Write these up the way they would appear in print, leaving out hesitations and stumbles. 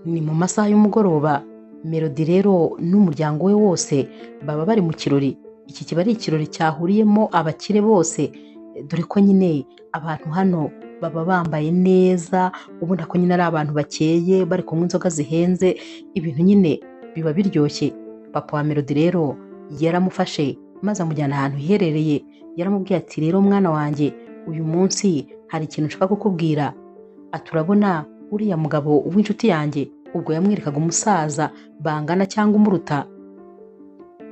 Ni mu masaha y'umugoroba, Melody rero n'umuryango we wose baba bari mu kirori. Iki kiba ari ikirori cyahuriyemo abakire bose, dore ko nyine abantu hano baba bambaye neza, ubona ko nyine ari abantu bakeye, bari kunywa inzoga zihenze, ibintu nyine biba biryoshye. Papa wa Melody rero yaramufashe maze amujyana ahantu hiherereye, yaramubwiye ati rero mwana wanjye, uyu munsi hari ikintu nshaka kukubwira. Ati urabona uriya mugabo w'inshuti yanjye, ubwo yamwerekaga umusaza bangana cyangwa umuruta.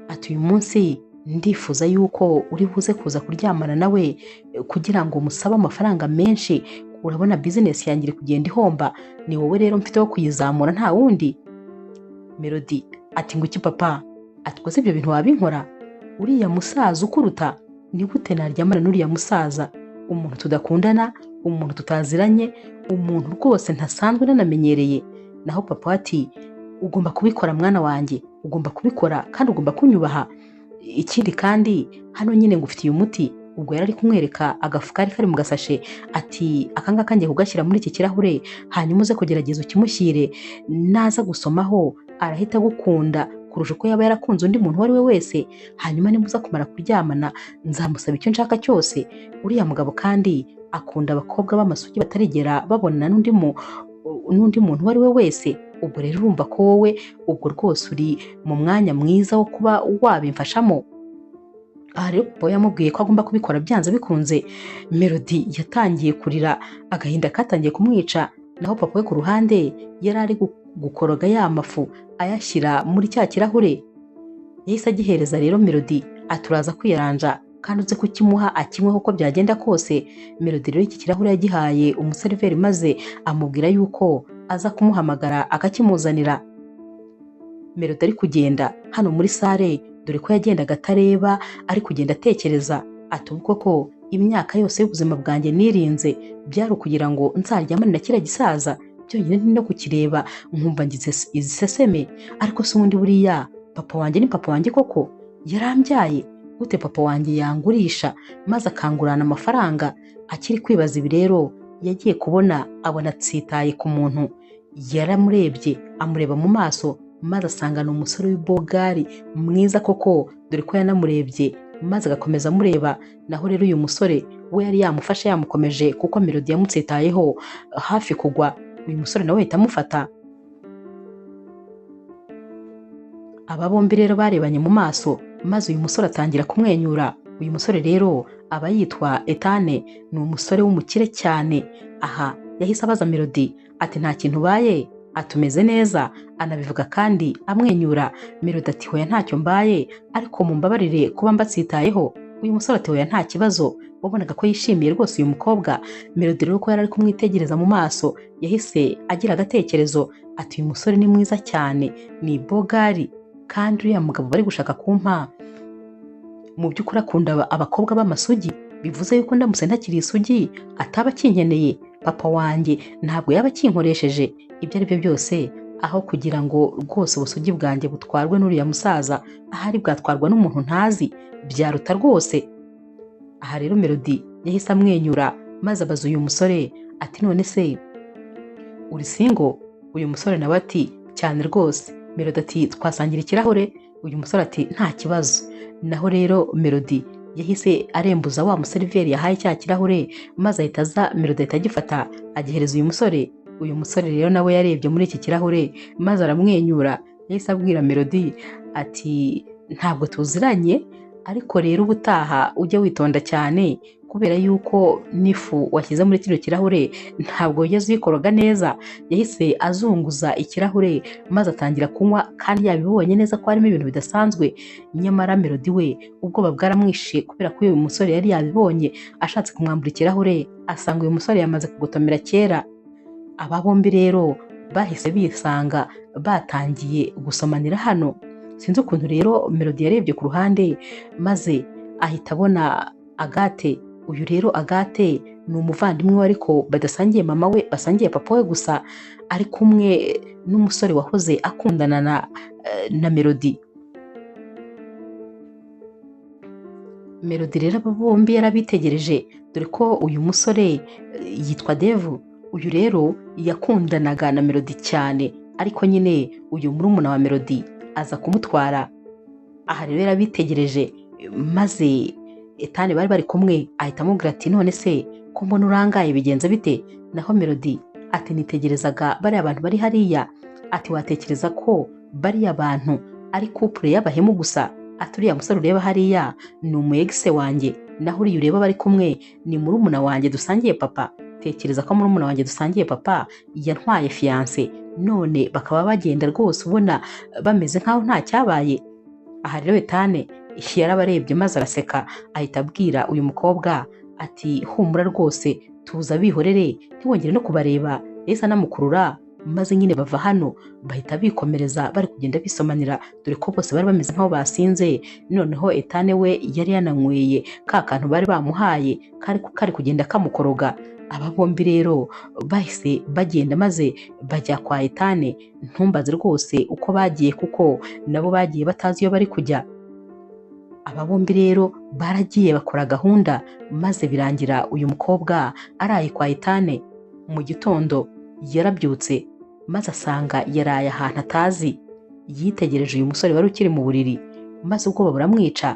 Ati uyu munsi ndifuza yuko uri buze kuza kuryamana nawe kugira ngo musabe amafaranga menshi. Urabona business yanjye iri kugenda ihomba, ni wowe rero mfite wo kuyizamura nta wundi. Melody ati ngo iki papa? Ati ko ibyo bintu wabinkora? Uriya musaza ukuruta, ni gute naryamana n'uriya musaza? Umuntu tudakundana, umuntu tutaziranye, umuntu rwose ntasanzwe nanamenyereye. Naho papa ati ugomba kubikora mwana wanjye, ugomba kubikora kandi ugomba kunyubaha. Ikindi kandi hano nyine ngufitiye umuti. Ubwo yari ari kumwereka agafu kari mu gasashe, ati aka ngaka ngiye kugashyira muri iki kirahure, hanyuma uze kugerageza ukimushyire, naza gusomaho arahita agukunda kurusha uko yaba yarakunze undi muntu uwo ari we wese. Hanyuma nimuza kumara kuryamana nzamusaba icyo nshaka cyose. Uriya mugabo kandi akunda abakobwa b'amasugi batarigera babonana n'undi muntu uwo ari we wese. Ubwo rero urumva ko wowe ubwo rwose uri mu mwanya mwiza wo kuba wabimfashamo. Aha rero papa yamubwiye ko agomba kubikora byanze bikunze. Melody yatangiye kurira, agahinda katangiye kumwica. Naho papa we ku ruhande yari ari gukoroga ya mafu ayashyira muri cya kirahure. Yahise agihereza rero Melody, aturaza kwiyaranja kandi uze kukimuha akinyweho uko byagenda kose. Melody rero iki kirahure yagihaye umuseriveri maze amubwira yuko aza kumuhamagara akakimuzanira. Melody ari kugenda hano muri sare, dore ko yagendaga atareba, ari kugenda atekereza. Ati ubwo ko imyaka yose y'ubuzima bwanjye nirinze byari ukugira ngo nzaryamane na kiriya gisaza, byonyine no kukireba nkumva ngize iziseseme. Ariko se ubundi buriya papa wanjye ni papa wanjye koko? Yarambyaye gute papa wanjye yangurisha maze akangurana amafaranga? Akiri kwibaza ibi rero yagiye kubona abona atsitaye ku muntu. Yaramurebye, amureba mu maso, maze asanga ni umusore w'ibogari mwiza koko, dore ko yanamurebye maze agakomeza amureba. Naho rero uyu musore we yari yamufashe yamukomeje, kuko Melody yamutsitayeho hafi kugwa. Uyu musore nawe ahita amufata. Aba bombi rero barebanye mu maso, maze uyu musore atangira kumwenyura. Uyu musore rero aba yitwa Etane, ni umusore w'umukire cyane. Aha yahise abaza Melody ati nta kintu ubaye? Atumeze neza, anabivuga kandi amwenyura. Melody ati hoya ntacyo mbaye, ariko mumbabarire kuba mbatsitayeho. Uyu musore ati hoya nta kibazo. Wabonaga ko yishimiye rwose uyu mukobwa. Melody rero ko yari ari kumwitegereza mu maso, yahise agira agatekerezo ati uyu musore ni mwiza cyane, ni bogari, kandi uriya mugabo bari gushaka kumpa mu by'ukuri akunda abakobwa b'amasugi. Bivuze yuko ndamutse ntakiri isugi ataba akinkeneye. Papa wanjye ntabwo yaba akinkoresheje. Ibyo ari byo byose, aho kugira ngo rwose ubusugi bwanjye butwarwe n'uriya musaza, ahari bwatwarwa n'umuntu ntazi, byaruta rwose. Aha rero Melody yahise amwenyura maze abaza uyu musore ati none se uri single? Uyu musore nawe ati cyane rwose. Melody ati twasangira ikirahure? Uyu musore ati nta kibazo. Naho rero Melody yahise arembuza wa museriveri yahaye cya kirahure, maze ahita aza. Melody ahita agifata agihereza uyu musore. Uyu musore rero nawe yarebye muri iki kirahure maze aramwenyura. Yahise abwira Melody ati ntabwo tuziranye, ariko rero ubutaha ujye witonda cyane, kubera yuko n'ifu washyize muri kino kirahure ntabwo ugeze uyikoroga neza. Yahise azunguza ikirahure maze atangira kunywa, kandi yabibonye neza ko harimo ibintu bidasanzwe. Nyamara Melody we ubwoba bwaramwishe, kubera ko uyu musore yari yabibonye. Ashatse kumwambura ikirahure asanga uyu musore yamaze kugotomera kera. Aba bombi rero bahise bisanga batangiye gusomanira hano. Sinzi ukuntu rero Melody yarebye ku ruhande maze ahita abona Agate. Uyu rero Agate ni umuvandimwe we, ariko badasangiye mama we, basangiye papa we gusa, ari kumwe n'umusore wahoze akundana na Melody. Melody rero aba bombi yarabitegereje, dore ko uyu musore yitwa Devu. Uyu rero yakundanaga na Melody cyane, ariko nyine uyu murumuna wa Melody aza kumutwara. Aha rero yarabitegereje maze Etani bari bari kumwe ahita amubwira ati none se ko mbona urangaye bigenze bite? Naho Melody ati nitegerezaga bariya abantu bari hariya, ati watekereza ko bariya bantu ari couple y'abahemu gusa? Ati uriya musore ureba hariya ni umu ex wanjye, naho uriya ureba bari kumwe ni murumuna wanjye dusangiye papa. Tekereza ko murumuna wanjye dusangiye papa yantwaye fiance, none bakaba bagenda rwose ubona bameze nkaho nta cyabaye. Aha rero Etane yarabarebye maze araseka ahita abwira uyu mukobwa ati humura rwose tuza bihorere ntiwongere no kubareba. Yahise anamukurura maze nyine bava hano bahita bikomereza bari kugenda bisomanira, dore ko bose bari bameze nkaho basinze. Noneho Etane we yari yananyweye ka kantu bari bamuhaye kari kugenda kamukoroga. Aba bombi rero bahise bagenda maze bajya kwa Etane. Ntumbaze rwose uko bagiye kuko nabo bagiye batazi iyo bari kujya. Aba bombi rero baragiye bakora gahunda maze birangira uyu mukobwa araye kwa Etane. Mu gitondo yarabyutse maze asanga yaraye ahantu atazi. Yitegereje uyu musore wari ukiri mu buriri maze ubwoba buramwica.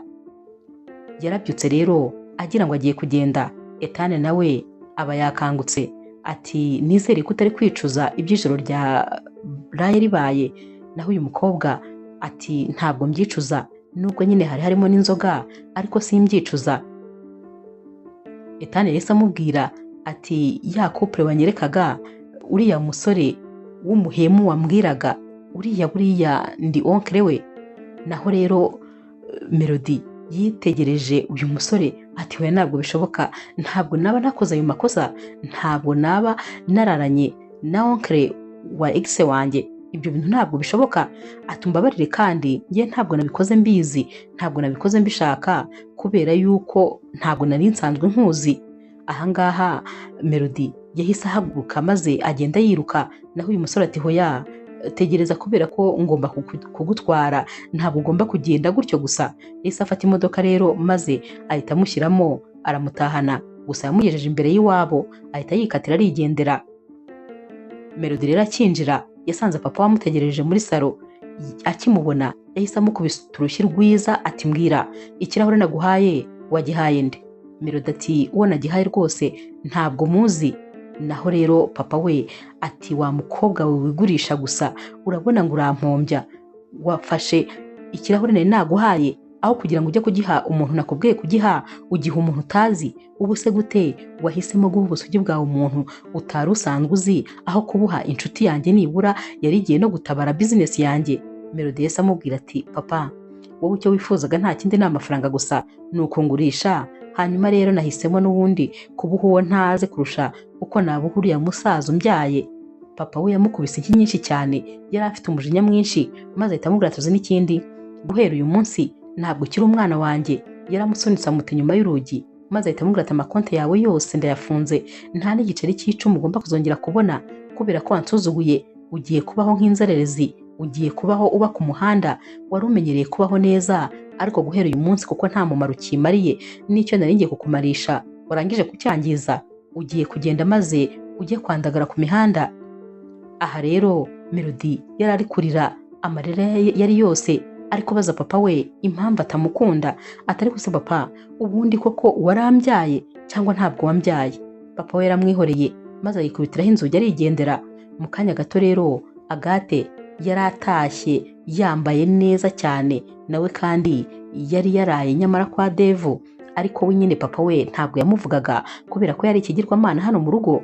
Yarabyutse rero agira ngo agiye kugenda. Etane nawe aba yakangutse ati nizere ko utari kwicuza iby'ijoro rya raye ribaye. Naho uyu mukobwa ati ntabwo mbyicuza, nubwo nyine hari harimo n'inzoga ariko simbyicuza. Etane yahise amubwira ati ya couple wanyerekaga, uriya musore w'umuhemu wambwiraga, uriya buriya ndi onkle we. Naho rero Melody yitegereje uyu musore ati we ntabwo bishoboka, ntabwo naba nakoze ayo makosa, ntabwo naba nararanye na onkle wa ex wanjye, ibyo bintu ntabwo bishoboka. Atumbabarire kandi njye ntabwo nabikoze mbizi, ntabwo nabikoze mbishaka kubera yuko ntabwo nari nsanzwe nkuzi. Ahangaha Melody yahise ahaguruka maze agenda yiruka. Naho uyu musore ati hoya tegereza kubera ko ngomba kugutwara, ntabwo ugomba kugenda gutyo gusa. Yahise afata imodoka rero maze ahita amushyiramo aramutahana, gusa yamugejeje imbere y'iwabo ahita yikatira arigendera. Melody rero akinjira yasanze papa wamutegereje muri salo. Akimubona yahise amukubita urushyi rwiza ati mbwira ikirahure naguhaye wagihaye nde? Melody ati uwo nagihaye rwose ntabwo muzi. Naho rero papa we ati wa mukobwa we wigurisha gusa, urabona ngo urampombya, wafashe ikirahure nari naguhaye aho kugira ngo ujye kugiha umuntu nakubwiye kugiha ugiha umuntu utazi. Ubu se gute wahisemo guha ubusugi bwawe umuntu utari usanzwe uzi aho kubuha inshuti yanjye nibura yari igiye no gutabara business yanjye? Melody yahise amubwira ati papa wowe icyo wifuzaga nta kindi ni amafaranga gusa, ni ukungurisha. Hanyuma rero nahisemo n'ubundi kubuha uwo ntaze kurusha uko nabuha uriya musaza umbyaye. Papa we yamukubise inshyi nyinshi cyane, yari afite umujinya mwinshi maze ahita amubwira tuzi n'ikindi, guhera uyu munsi ntabwo ukiri umwana wanjye. Yaramusunitse amuta inyuma y'urugi maze ahita amubwira ati amakonti yawe yose ndayafunze, nta n'igiceri cy'icumi ugomba kuzongera kubona kubera ko wansuzuguye. Ugiye kubaho nk'inzererezi, ugiye kubaho uba ku muhanda, wari umenyereye kubaho neza, ariko guhera uyu munsi kuko nta mumaro ukimariye n'icyo nari ngiye kukumarisha warangije kucyangiza, ugiye kugenda maze ujye kwandagara ku mihanda. Aha rero Melody yari ari kurira amarira yari yose, ariko baza papa we impamvu atamukunda. Atari kuse papa ubundi koko warambyaye cyangwa ntabwo wambyaye? Papa we yaramwihoreye maze ayikubitiraho inzugi arigendera. Mu kanya gato rero Agathe yari atashye yambaye neza cyane, nawe kandi yari yaraye nyamara kwa Devu, ariko we nyine papa we ntabwo yamuvugaga kubera ko yari ikigirwamana hano mu rugo.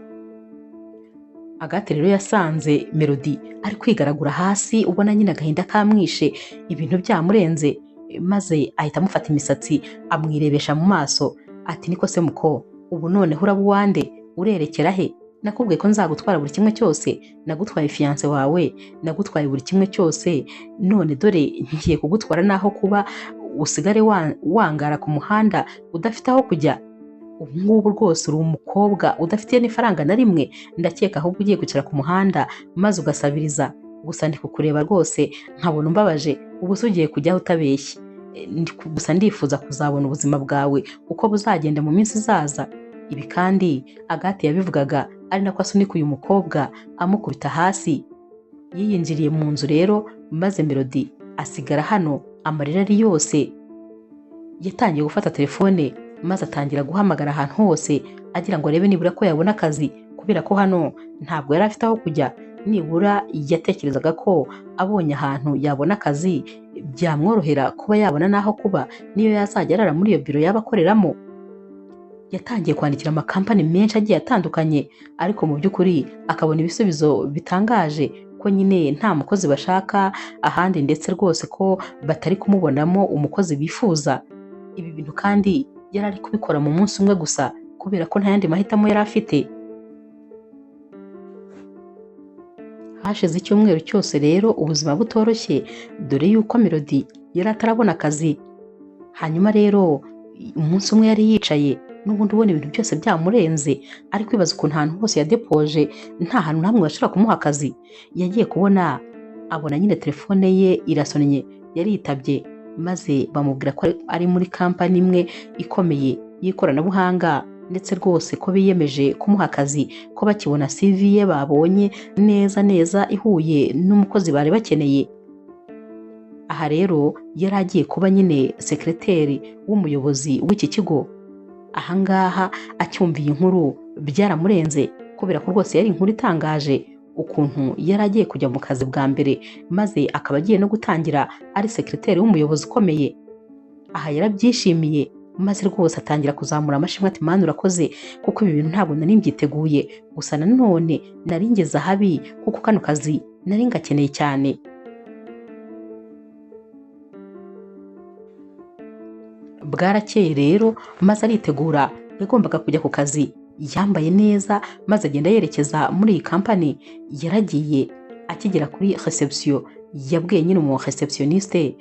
Agathe rero yasanze Melody ari kwigaragura hasi, ubona nyine agahinda kamwishe, ibintu byamurenze, maze ahita amufata imisatsi amwirebesha mu maso ati niko se muko, ubu noneho uraba uwande, urerekera he? Nakubwiye ko nzagutwara buri kimwe cyose, nagutwaye fiance wawe, nagutwaye buri kimwe cyose, none dore ngiye kugutwara naho kuba usigare wangara ku muhanda udafite aho kujya. Ubu ngubu rwose uri umukobwa udafitiye n'ifaranga na rimwe, ndakeka ahubwo ugiye kwicara ku muhanda maze ugasabiriza. Gusa ndi kukureba rwose nkabona umbabaje, ubu se ugiye kujyaho utabeshye. Gusa ndifuza kuzabona ubuzima bwawe uko buzagenda mu minsi izaza. Ibi kandi Agathe yabivugaga ari nako asunika uyu mukobwa amukubita hasi. yiyinjiriye mu nzu rero maze Melody asigara hano amarira ari yose. Yatangiye gufata telefone maze atangira guhamagara ahantu hose agira ngo arebe nibura ko yabona akazi, kubera ko hano ntabwo yari afite aho kujya. Nibura yatekerezaga ko abonye ahantu yabona akazi byamworohera kuba yabona n'aho kuba niyo yazajya arara muri iyo biro yaba akoreramo. Yatangiye kwandikira amakampani menshi agiye atandukanye, ariko mu by'ukuri akabona ibisubizo bitangaje ko nyine nta mukozi bashaka ahandi, ndetse rwose ko batari kumubonamo umukozi bifuza. Ibi bintu kandi yari ari kubikora mu munsi umwe gusa kubera ko nta yandi mahitamo yari afite. Hashize icyumweru cyose rero ubuzima butoroshye, dore yuko Melody yari atarabona akazi. Hanyuma rero umunsi umwe yari yicaye n'ubundi ubona ibintu byose byamurenze, ari kwibaza ukuntu ahantu hose yadepoje nta hantu hamwe bashobora kumuha akazi. Yagiye kubona abona nyine telefone ye irasonnye, yaritabye maze bamubwira ko ari muri kampani imwe ikomeye y'ikoranabuhanga, ndetse rwose ko biyemeje kumuha akazi, ko bakibona CV ye babonye neza neza ihuye n'umukozi bari bakeneye. Aha rero yari agiye kuba nyine sekreteri w'umuyobozi w'iki kigo. Ahangaha acyumviye inkuru byaramurenze, kubera ko rwose yari inkuru itangaje ukuntu yari agiye kujya mu kazi bwa mbere, maze akaba agiye no gutangira ari sekreteri w'umuyobozi ukomeye. Aha yarabyishimiye maze rwose atangira kuzamura amashimwe ati Mana urakoze, kuko ibi bintu ntabwo nari mbyiteguye, gusa nanone nari ngeze ahabi kuko kano kazi nari ngakeneye cyane. Bwarakeye rero maze aritegura, yagombaga kujya ku kazi. Yambaye neza maze agenda yerekeza muri iyi kampani. Yaragiye, akigera kuri reception yabwiye nyine umu receptioniste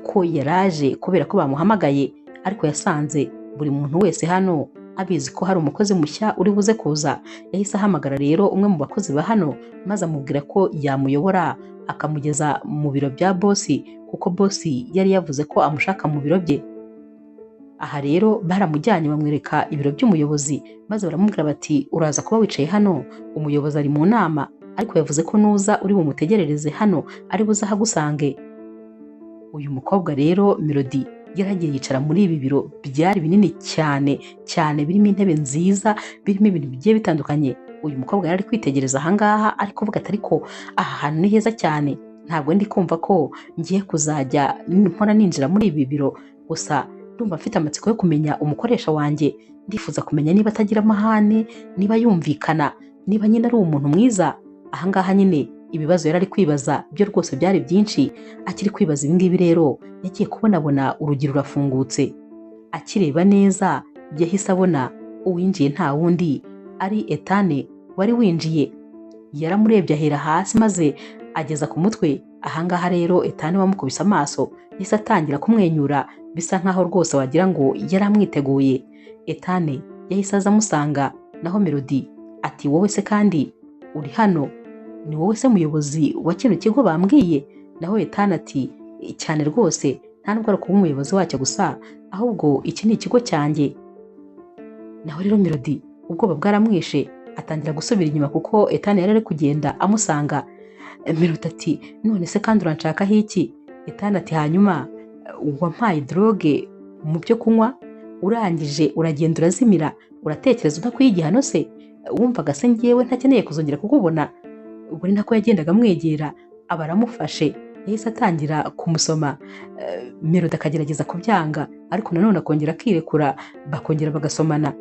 ko yaraje kubera ko bamuhamagaye, ariko yasanze buri muntu wese hano abizi ko hari umukozi mushya uri buze kuza. Yahise ahamagara rero umwe mu bakozi ba hano maze amubwira ko yamuyobora akamugeza mu biro bya bosi, kuko bosi yari yavuze ko amushaka mu biro bye. Aha rero baramujyanye bamwereka ibiro by'umuyobozi, maze baramubwira bati uraza kuba wicaye hano, umuyobozi ari mu nama, ariko yavuze ko nuza uri bumutegerereze hano ari buze ahagusange. Uyu mukobwa rero Melody yaragiye yicara muri ibi biro byari binini cyane cyane, birimo intebe nziza, birimo ibintu bigiye bitandukanye. Uyu mukobwa yari ari kwitegereza ahangaha, ari kuvuga ati ariko aha hantu ni heza cyane, ntabwo ndi kumva ko ngiye kuzajya mpora ninjira muri ibi biro, gusa ndumva mfite amatsiko yo kumenya umukoresha wanjye. Ndifuza kumenya niba atagira amahane, niba yumvikana, niba nyine ari umuntu mwiza. Ahangaha nyine ibibazo yari ari kwibaza byo rwose byari byinshi. Akiri kwibaza ibi ngibi rero yagiye kubonabona urugi rurafungutse. Akireba neza yahise abona uwinjiye nta wundi ari Etane wari winjiye. Yaramurebye ahera hasi maze ageza ku mutwe. Ahangaha rero Etane wamukubise amaso yahise atangira kumwenyura, bisa nkaho rwose wagira ngo yari amwiteguye. Etane yahise aza amusanga, naho Melody ati wowe se kandi uri hano? Ni wowe se muyobozi wa kino kigo bambwiye? Naho Etane ati cyane rwose, nta nubwo ari kuba umuyobozi wacyo gusa, ahubwo iki ni ikigo cyanjye. Naho rero Melody ubwoba bwaramwishe, atangira gusubira inyuma kuko Etane yari ari kugenda amusanga. Melody ati none se kandi uranshakaho iki? Etane ati hanyuma wampaye droge mu byo kunywa, urangije uragenda urazimira, uratekereza udakwiye igihano se? Wumvaga se ngewe ntakeneye kuzongera kukubona? Ubwo ni nako yagendaga amwegera, aba aramufashe, yahise atangira kumusoma. Melody akagerageza kubyanga, ariko nanone akongera akirekura, bakongera bagasomana.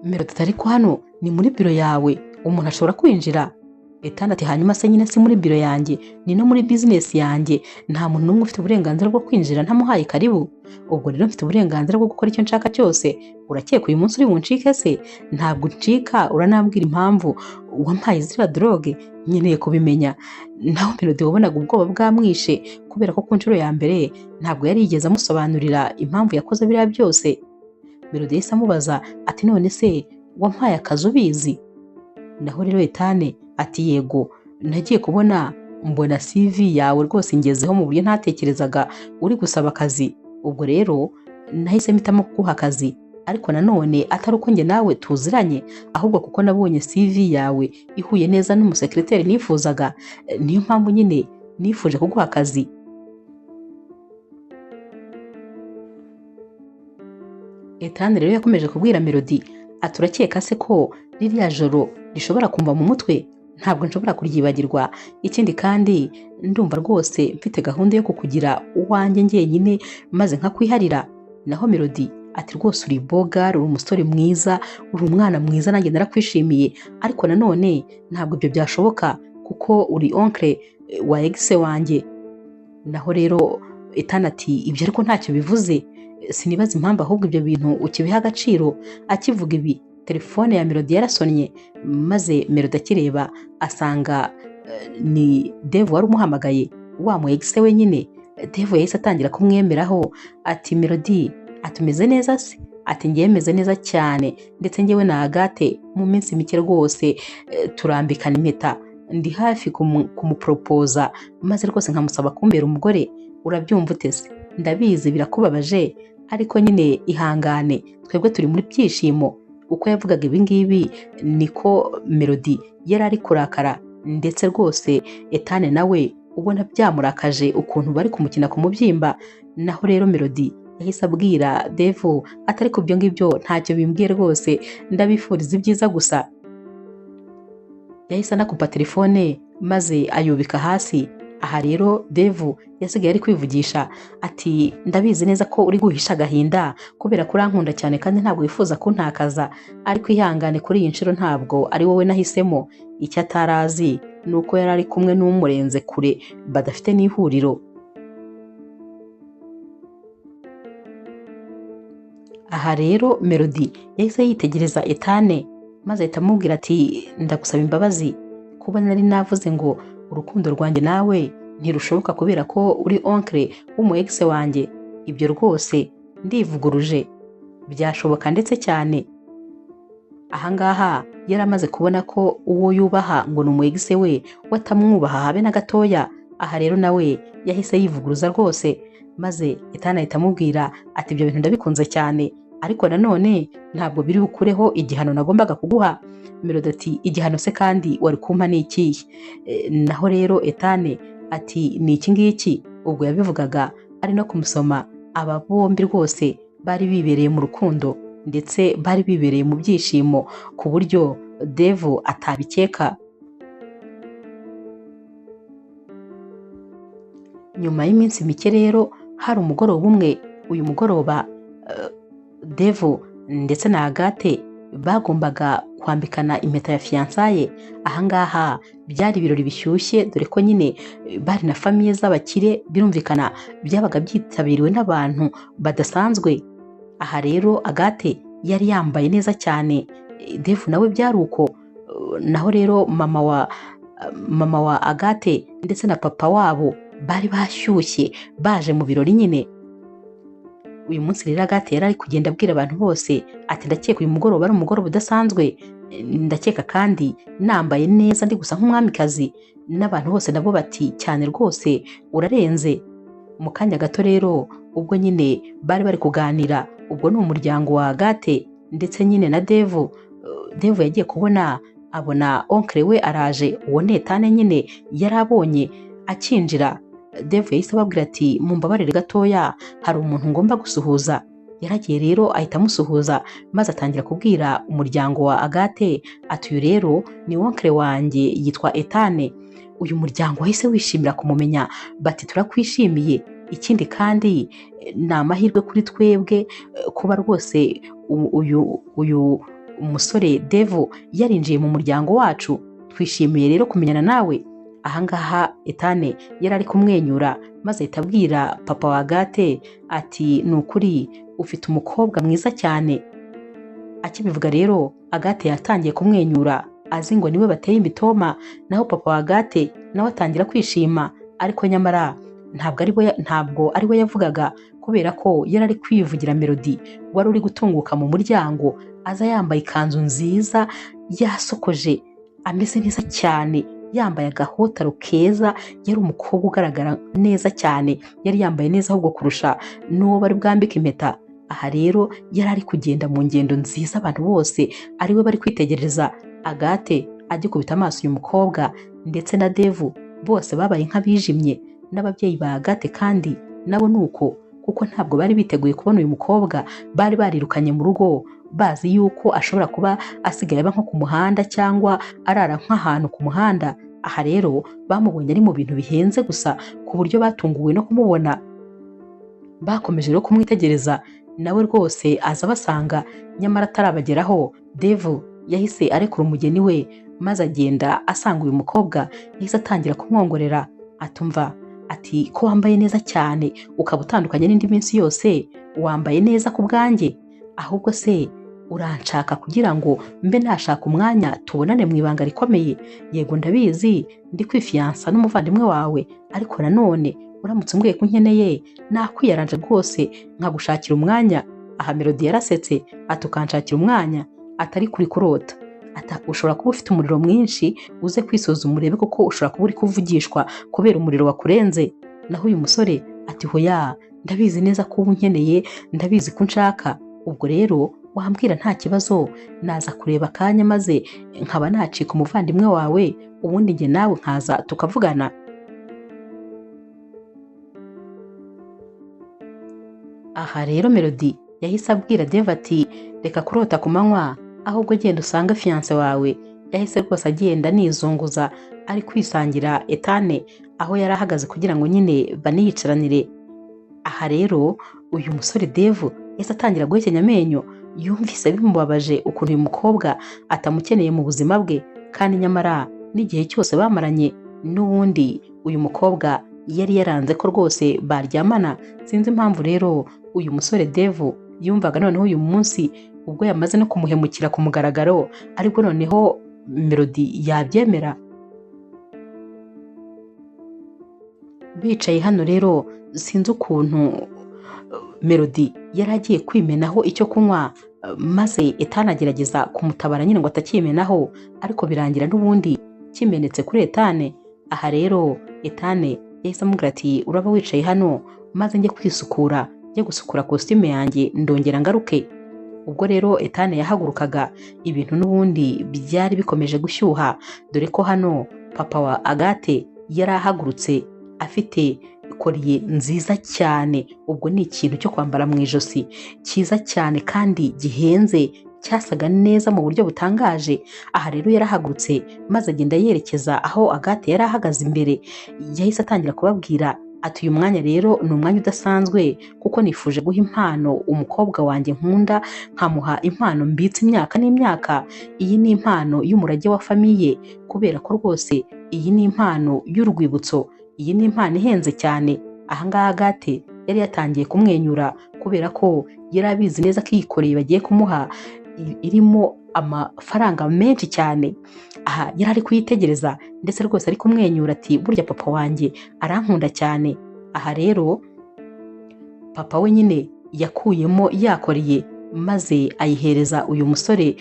Melody ati ariko hano ni muri biro yawe, umuntu ashobora kwinjira? Etane ati hanyuma se nyine si muri biro yanjye, ni no muri business yanjye, nta muntu n'umwe ufite uburenganzira bwo kwinjira ntamuhaye karibu. Ubwo rero mfite uburenganzira bwo gukora icyo nshaka cyose. Urakeka uyu munsi uri buncike se? Ntabwo uncika, uranambwira impamvu wampaye ziriya droge, nkeneye kubimenya. Naho Melody wabonaga ubwoba bwamwishe, kubera ko ku nshuro ya mbere ntabwo yari yigeze amusobanurira impamvu yakoze biriya byose. Melody yahise amubaza ati none se wampaye akazi ubizi? Naho rero Etane ati yego, nagiye kubona mbona CV yawe rwose ingezeho mu buryo ntatekerezaga uri gusaba akazi. Ubwo rero nahise mpitamo kuguha akazi, ariko nanone atari uko njye nawe tuziranye, ahubwo kuko nabonye CV yawe ihuye neza n'umusekreteri nifuzaga, niyo mpamvu nyine nifuje kuguha akazi. Ethan rero yakomeje kubwira Melody ati urakeka se ko ririya joro rishobora kumva mu mutwe? Ntabwo nshobora kuryibagirwa, ikindi kandi ndumva rwose mfite gahunda yo kukugira uwanjye njyenyine maze nkakwiharira. Naho Melody ati rwose uri boga, uri umusore mwiza, uri umwana mwiza, nanjye narakwishimiye, ariko nanone ntabwo ibyo byashoboka kuko uri oncle wa ex wanjye. Naho rero Ethan ati ibyo ariko ntacyo bivuze, sinibaza impamvu ahubwo ibyo bintu ukibiha agaciro. Akivuga ibi telefone ya Melody yarasonnye, maze Melody akireba asanga ni Dave wari umuhamagaye, wa mu ex wenyine. Dave yahise atangira kumwemeraho ati Melody atumeze neza se? Ati ngiye meze neza cyane, ndetse ngewe na Agathe mu minsi mike rwose turambikana impeta, ndi hafi kumuporopoza maze rwose nkamusaba kumbera umugore. Urabyumva utese? Ndabizi birakubabaje, ariko nyine ihangane, twebwe turi muri byishimo. Uko yavugaga ibi ngibi niko Melody yari ari kurakara, ndetse rwose Ethan nawe ubona byamurakaje ukuntu bari kumukina ku mubyimba. Naho rero Melody yahise abwira Dave atari ku byo ngibyo ntacyo bimbwiye rwose, ndabifuriza ibyiza gusa. Yahise anakupa telefone maze ayubika hasi. Aha rero Dave yasigaye ari kwivugisha ati ndabizi neza ko uri guhisha agahinda kubera ko urankunda cyane kandi ntabwo wifuza kuntakaza, ariko ihangane kuri iyi nshuro ntabwo ari wowe nahisemo. Icyo atarazi ni uko yari ari kumwe n'umurenze kure badafite n'ihuriro. Aha rero Melody yahise yitegereza Ethan maze ahita amubwira ati ndagusaba imbabazi kuba nari navuze ngo urukundo rwanjye nawe ntirushoboka kubera ko uri oncle w'umu ex wanjye. Ibyo rwose ndivuguruje, byashoboka ndetse cyane. Ahangaha yari amaze kubona ko uwo yubaha ngo ni umu ex we watamwubaha habe na gatoya. Aha rero nawe yahise yivuguruza rwose, maze Ethan ahita amubwira ati ibyo bintu ndabikunze cyane, ariko nanone ntabwo biri bukureho igihano nagombaga kuguha. Melody ati igihano se kandi wari kumpa ni ikihe? Naho rero Ethan ati ni iki ngiki. Ubwo yabivugaga ari no kumusoma. Aba bombi rwose bari bibereye mu rukundo, ndetse bari bibereye mu byishimo ku buryo Dave atabikeka. Nyuma y'iminsi mike rero hari umugoroba umwe. Uyu mugoroba Dave ndetse na Agathe bagombaga kwambikana impeta ya fiancaye. Ahangaha byari ibirori bishyushye, dore ko nyine bari na famiye z'abakire, birumvikana byabaga byitabiriwe n'abantu badasanzwe. Aha rero Agathe yari yambaye neza cyane, Dave nawe byari uko. Naho rero mama wa Agathe ndetse na papa wabo bari bashyushye baje mu birori nyine. Uyu munsi rero Agathe yari ari kugenda abwira abantu bose ati ndakeka uyu mugoroba ari umugoroba udasanzwe, ndakeka kandi nambaye neza ndi gusa nk'umwamikazi. N'abantu bose nabo bati cyane rwose urarenze. Mu kanya gato rero ubwo nyine bari bari kuganira, ubwo ni umuryango wa Agathe ndetse nyine na Dave. Dave yagiye kubona abona oncle we araje, uwo ni Ethan nyine yari abonye akinjira. Dave yahise ababwira ati mumbabarire gatoya, hari umuntu ngomba gusuhuza. Yaragiye rero ahita amusuhuza, maze atangira kubwira umuryango wa Agathe ati uyu rero ni oncle wanjye yitwa Ethan. Uyu muryango wahise wishimira kumumenya, bati turakwishimiye, ikindi kandi ni amahirwe kuri twebwe kuba rwose uyu umusore Dave yarinjiye mu muryango wacu, twishimiye rero kumenyana nawe. Ahangaha Ethan yari ari kumwenyura, maze ahita abwira papa wa Agathe ati ni ukuri ufite umukobwa mwiza cyane. Akibivuga rero Agathe yatangiye kumwenyura azi ngo niwe bateye imitoma, naho papa wa Agathe nawe atangira kwishima, ariko nyamara ntabwo ari we yavugaga, kubera ko yari ari kwivugira Melody wari uri gutunguka mu muryango aza yambaye ikanzu nziza yasokoje, ameze neza cyane, yambaye agahotaro keza. Yari umukobwa ugaragara neza cyane, yari yambaye neza ahubwo kurusha n'uwo bari bwambike impeta. aha rero yari ari kugenda mu ngendo nziza, abantu bose ari we bari kwitegereza. Agathe agikubita amaso uyu mukobwa ndetse na Devu bose babaye nk'abijimye, n'ababyeyi ba Agathe kandi nabo nuko, kuko ntabwo bari biteguye kubona uyu mukobwa. Bari barirukanye mu rugo bazi yuko ashobora kuba asigaye aba nko ku muhanda cyangwa arara nk'ahantu ku muhanda. Aha rero bamubonye ari mu bintu bihenze gusa ku buryo batunguwe no kumubona. Bakomeje rero kumwitegereza, nawe rwose aza basanga, nyamara atarabageraho Devu yahise arekura umugeni we maze agenda asanga uyu mukobwa. Yahise atangira kumwongorera, atumva ati ko wambaye neza cyane ukaba utandukanye n'indi minsi yose, wambaye neza ku bwanjye, ahubwo se uranshaka kugira ngo mbe nashaka umwanya tubonane mu ibanga rikomeye? Yego ndabizi ndi kwifiyansa n'umuvandimwe wawe, ariko nanone uramutse umbwiye ko unkeneye nakwiyaranje rwose nkagushakira umwanya. Aha Melody yarasetse ati ukanshakira umwanya? Atari kuri kurota. Ushobora kuba ufite umuriro mwinshi, uze kwisuzuma urebe kuko ushobora kuba uri kuvugishwa kubera umuriro wakurenze. Naho uyu musore ati hoya, ndabizi neza ko uba unkeneye, ndabizi ko unshaka, ubwo rero wambwira nta kibazo, naza kureba akanya maze nkaba nacika umuvandimwe wawe, ubundi njye nawe nkaza tukavugana. Aha rero Melody yahise abwira Dave ati reka kurota ku manywa, ahubwo genda usanga fiyanse wawe. Yahise rwose agenda nizunguza ari kwisangira Etane aho yari ahagaze kugira ngo nyine baniyicaranire. Aha rero uyu musore Dave yahise atangira guhekenya amenyo, yumvise bimubabaje ukuntu uyu mukobwa atamukeneye mu buzima bwe, kandi nyamara n'igihe cyose bamaranye n'ubundi uyu mukobwa yari yaranze ko rwose baryamana. Sinzi impamvu rero uyu musore Dave yumvaga noneho uyu munsi ubwo yamaze no kumuhemukira ku mugaragaro ariko noneho Melody yabyemera. Bicaye hano rero sinzi ukuntu Melody yari agiye kwimenaho icyo kunywa, maze Etane agerageza kumutabara nyine ngo atakimenaho, ariko birangira n'ubundi kimenetse kuri Etane. Aha rero Etane yahise amubwira ati uraba wicaye hano maze njye kwisukura, njye gusukura kositime yanjye ndongera ngaruke. Ubwo rero Etane yahagurukaga, ibintu n'ubundi byari bikomeje gushyuha, dore ko hano papa wa Agathe yari ahagurutse afite koriye nziza cyane. Ubwo ni ikintu cyo kwambara mu ijosi cyiza cyane kandi gihenze, cyasaga neza mu buryo butangaje. Aha rero yarahagurutse maze agenda yerekeza aho Agathe yari ahagaze imbere. Yahise atangira kubabwira ati uyu mwanya rero ni umwanya udasanzwe, kuko nifuje guha impano umukobwa wanjye nkunda, nkamuha impano mbitse imyaka n'imyaka. Iyi ni impano y'umurage wa famiye, kubera ko rwose iyi ni impano y'urwibutso, iyi ni impano ihenze cyane. Ahangaha Agathe yari yatangiye kumwenyura kubera ko yari abizi neza ko iyi koriye bagiye kumuha irimo amafaranga menshi cyane. Aha yari ari kuyitegereza ndetse rwose ari kumwenyura ati burya papa wanjye arankunda cyane. Aha rero papa we nyine yakuyemo yakoriye maze ayihereza uyu musore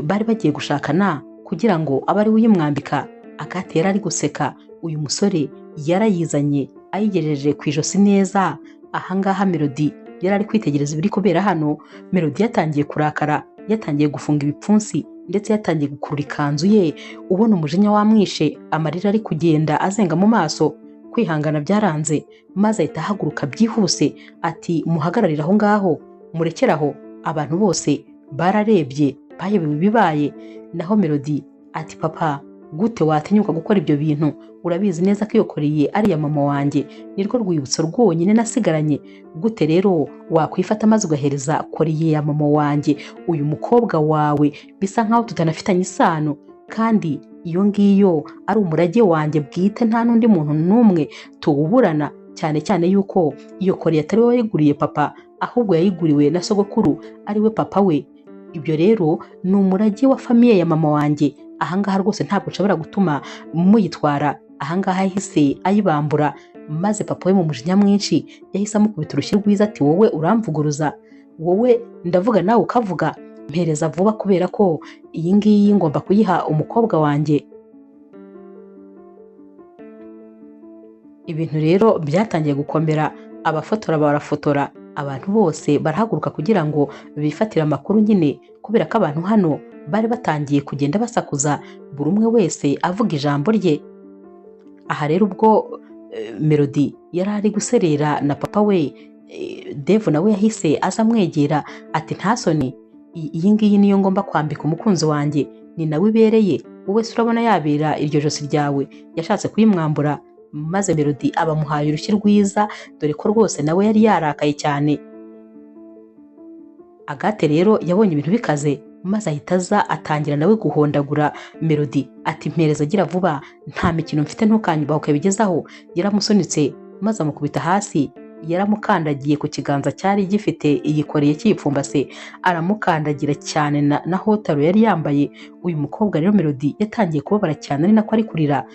bari bagiye gushakana kugira ngo abe ari we uyimwambika. Agathe yari ari guseka, uyu musore yarayizanye ayigejeje ku ijosi neza. Ahangaha Melody yari ari kwitegereza ibiri kubera hano. Melody yatangiye kurakara, yatangiye gufunga ibipfunsi ndetse yatangiye gukurura ikanzu ye, ubona umujinya wamwishe, amarira ari kugenda azenga mu maso. Kwihangana byaranze maze ahita ahaguruka byihuse ati muhagararire aho ngaho, murekere aho. Abantu bose bararebye bayobewe ibibaye. Naho Melody ati papa gute watinyuka gukora ibyo bintu? Urabizi neza ko iyo koriye ari iya mama wanjye, nirwo rwibutso rwonyine nasigaranye. Gute rero wakwifata maze ugahereza koriye ya mama wanjye uyu mukobwa wawe, bisa nkaho tutanafitanye isano, kandi iyo ngiyo ari umurage wanjye bwite, nta n'undi muntu n'umwe tuwuburana, cyane cyane yuko iyo koriye atari we wayiguriye papa, ahubwo yayiguriwe na sogokuru ari we papa we. Ibyo rero ni umurage wa famiye ya mama wanjye. Ahangaha rwose ntabwo nshobora gutuma muyitwara. Ahangaha yahise ayibambura, maze papa we mu mujinya mwinshi yahise amukubita urushyi rwiza ati wowe uramvuguruza, wowe ndavuga nawe ukavuga, mpereza vuba kubera ko iyi ngiyi ngomba kuyiha umukobwa wanjye. Ibintu rero byatangiye gukomera, abafotora barafotora abantu bose barahaguruka kugira ngo bifatire amakuru nyine, kubera ko abantu hano bari batangiye kugenda basakuza, buri umwe wese avuga ijambo rye. Aha rero ubwo Melody yari ari guserera na papa we, Dave nawe yahise aza amwegera ati nta soni, iyi ngiyi niyo ngomba kwambika umukunzi wanjye, ni nawe ibereye, wowe se urabona yabera iryo josi ryawe? Yashatse kuyimwambura, maze Melody abamuhaye urushyi rwiza, dore ko rwose nawe yari yarakaye cyane. Agathe rero yabonye ibintu bikaze, maze ahita aza atangira nawe guhondagura Melody ati mpereza agira vuba, nta mikino mfite ntukanyubahuke bigezaho. Yaramusunitse maze amukubita hasi, yaramukandagiye ku kiganza cyari gifite igikoreye cyipfumbase, aramukandagira cyane na hotaro yari yambaye. Uyu mukobwa rero Melody yatangiye kubabara cyane, ari nako ari kurira.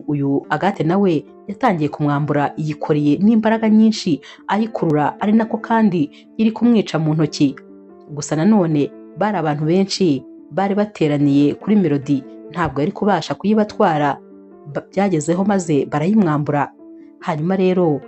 Uyu Agathe nawe yatangiye kumwambura iyikoreye n'imbaraga nyinshi, ayikurura, ari nako kandi iri kumwica mu ntoki. Gusa nanone bari abantu benshi bari bateraniye kuri Melody, ntabwo yari kubasha kuyibatwara. Byagezeho maze barayimwambura. Hanyuma rero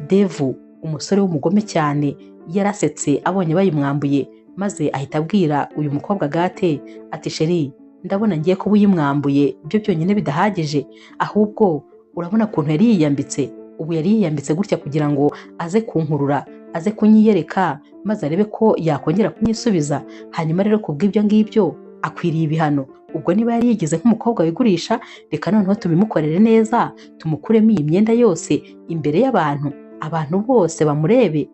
Dave, umusore w'umugome cyane, yarasetse abonye bayimwambuye, maze ahita abwira uyu mukobwa Agathe ati sheri, ndabona ngiye kuba uyimwambuye byo byonyine bidahagije, ahubwo urabona ukuntu yari yiyambitse. Ubu yari yiyambitse gutya kugira ngo aze kunkurura, aze kunyiyereka, maze arebe ko yakongera kunyisubiza. Hanyuma rero kubw'ibyo ngibyo akwiriye ibihano. Ubwo niba yari yigize nk'umukobwa wigurisha, reka noneho tubimukorere neza, tumukuremo iyi myenda yose imbere y'abantu, abantu bose bamurebe.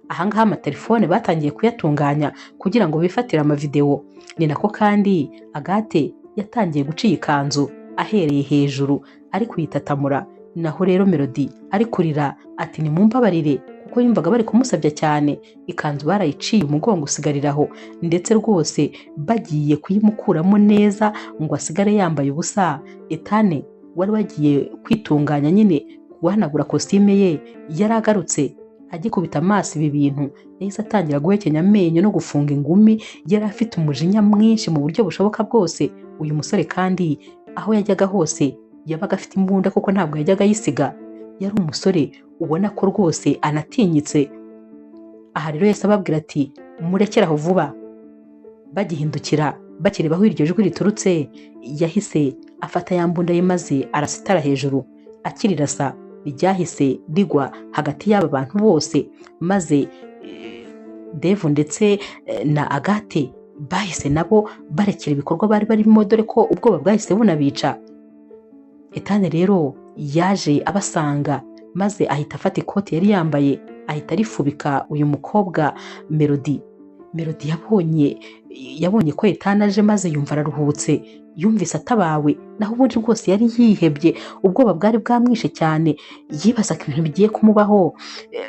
Ahangaha amatelefone batangiye kuyatunganya kugira ngo bifatire amavideo. Ni nako kandi Agathe yatangiye guciye ikanzu ahereye hejuru, ari kuyitatamura. Naho rero Melody ari kurira ati nimumbabarire, kuko yumvaga bari kumusabya cyane. Ikanzu barayiciye umugongo usigariraho, ndetse rwose bagiye kuyimukuramo neza ngo asigare yambaye ubusa. Etane wari wagiye kwitunganya nyine guhanagura kositime ye, yari agarutse agikubita amaso ibi bintu, yahise atangira guhekenya amenyo no gufunga ingumi. Yari afite umujinya mwinshi mu buryo bushoboka bwose. Uyu musore kandi aho yajyaga hose yabaga afite imbunda, kuko ntabwo yajyaga ayisiga. Yari umusore ubona ko rwose anatinyitse. Aha rero yahise ababwira ati murekere aho vuba. Bagihindukira bakireba aho iryo jwi riturutse, yahise afata ya mbunda ye maze arasitara hejuru. Akirirasa ryahise rigwa hagati y'aba bantu bose, maze Dave ndetse na Agathe bahise nabo barekera ibikorwa bari barimo, dore ko ubwoba bwahise bunabica. Etane rero yaje abasanga, maze ahita afata ikoti yari yambaye ahita arifubika uyu mukobwa Melody. Melody yabonye ko Etane aje, maze yumva araruhutse, yumvise atabawe. Naho ubundi rwose yari yihebye, ubwoba bwari bwamwishe cyane, yibazaga ibintu bigiye kumubaho,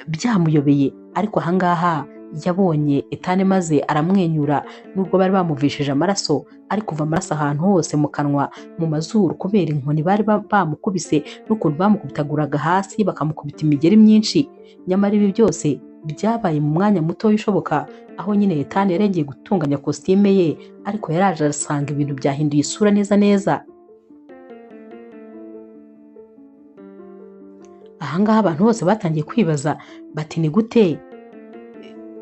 byamuyobeye. Ariko ahangaha yabonye Etane maze aramwenyura, nubwo bari bamuvishije amaraso, ari kuva amaraso ahantu hose, mu kanwa, mu mazuru, kubera inkoni bari bamukubise n'ukuntu bamukubitaguraga hasi bakamukubita imigeri myinshi. Nyamara ibi byose byabaye mu mwanya muto ushoboka, aho nyine Etane yarengeye gutunganya kositime ye, ariko yaraje arasanga ibintu byahinduye isura neza neza. Ahangaha abantu bose batangiye kwibaza bati ni gute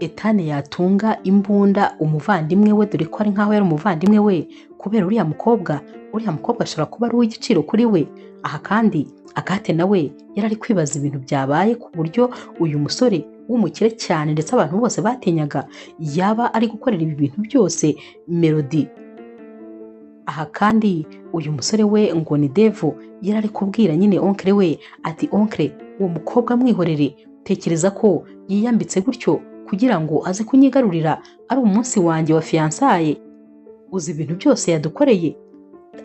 Etane yatunga imbunda umuvandimwe we, dore ko ari nkaho yari umuvandimwe we, kubera uriya mukobwa ashobora kuba ari uw'igiciro kuri we. Aha kandi Agathe nawe yari ari kwibaza ibintu byabaye, ku buryo uyu musore w'umukire cyane ndetse abantu bose batinyaga yaba ari gukorera ibi bintu byose Melody. Aha kandi uyu musore we ngo ni Dave yari ari kubwira nyine onkre we ati onkre, uwo mukobwa mwihorere, tekereza ko yiyambitse gutyo kugira ngo aze kunyigarurira, ari umunsi wanjye wa fiançaye, uzi ibintu byose yadukoreye.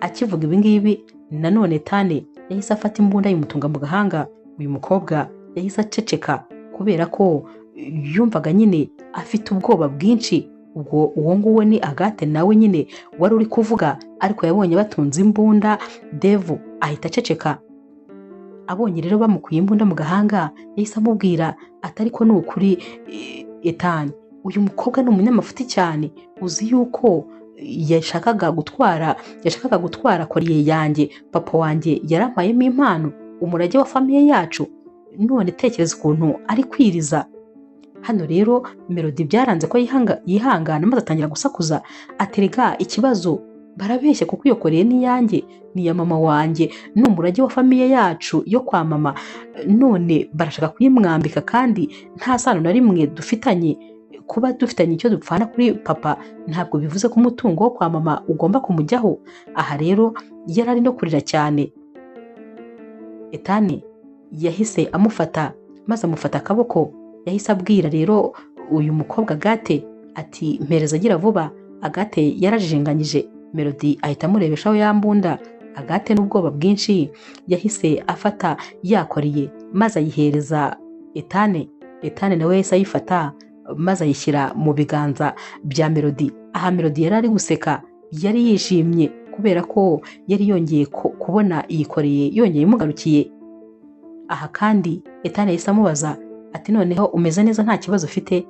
Akivuga ibi ngibi nanone Etane yahise afata imbunda yimutunga mu gahanga. Uyu mukobwa yahise aceceka kubera ko yumvaga nyine afite ubwoba bwinshi. Ubwo uwo nguwo ni Agathe nawe nyine wari uri kuvuga, ariko yabonye batunze imbunda. Dave ahita aceceka. Abonye rero bamukuye imbunda mu gahanga, yahise amubwira ati ariko ni ukuri Etane, uyu mukobwa ni umunyamafuti cyane, uzi yuko yashakaga gutwara koriye yanjye, papa wanjye yarampayemo impano, umurage wa famiye yacu, none tekereza ukuntu ari kwiriza. Hano rero Melody byaranze ko yihangana maze atangira gusakuza aterega ikibazo barabeshya kuko iyo koreye n'iyanjye ni iya mama wanjye ni umurage wa famiye yacu yo kwa mama none barashaka kuyimwambika kandi nta sano na rimwe dufitanye kuba dufitanye icyo dupfana kuri papa ntabwo bivuze ko umutungo wo kwa mama ugomba kumujyaho. Aha rero yari ari no kurira cyane. Etani yahise amufata maze amufata akaboko yahise abwira rero uyu mukobwa Agate ati mpereza agira vuba. Agate yarajijinganyije Melody ahita amurebeshaho yambunda. Agate n'ubwoba bwinshi yahise afata yakoriye maze ayihereza Etane. Etane nawe yahise ayifata maze ayishyira mu biganza bya Melody. Aha Melody yari ari guseka yari yishimye kubera ko yari yongeye kubona iyikoreye yongeye imugarukiye. Aha kandi Etane yahise amubaza ati noneho umeze neza nta kibazo ufite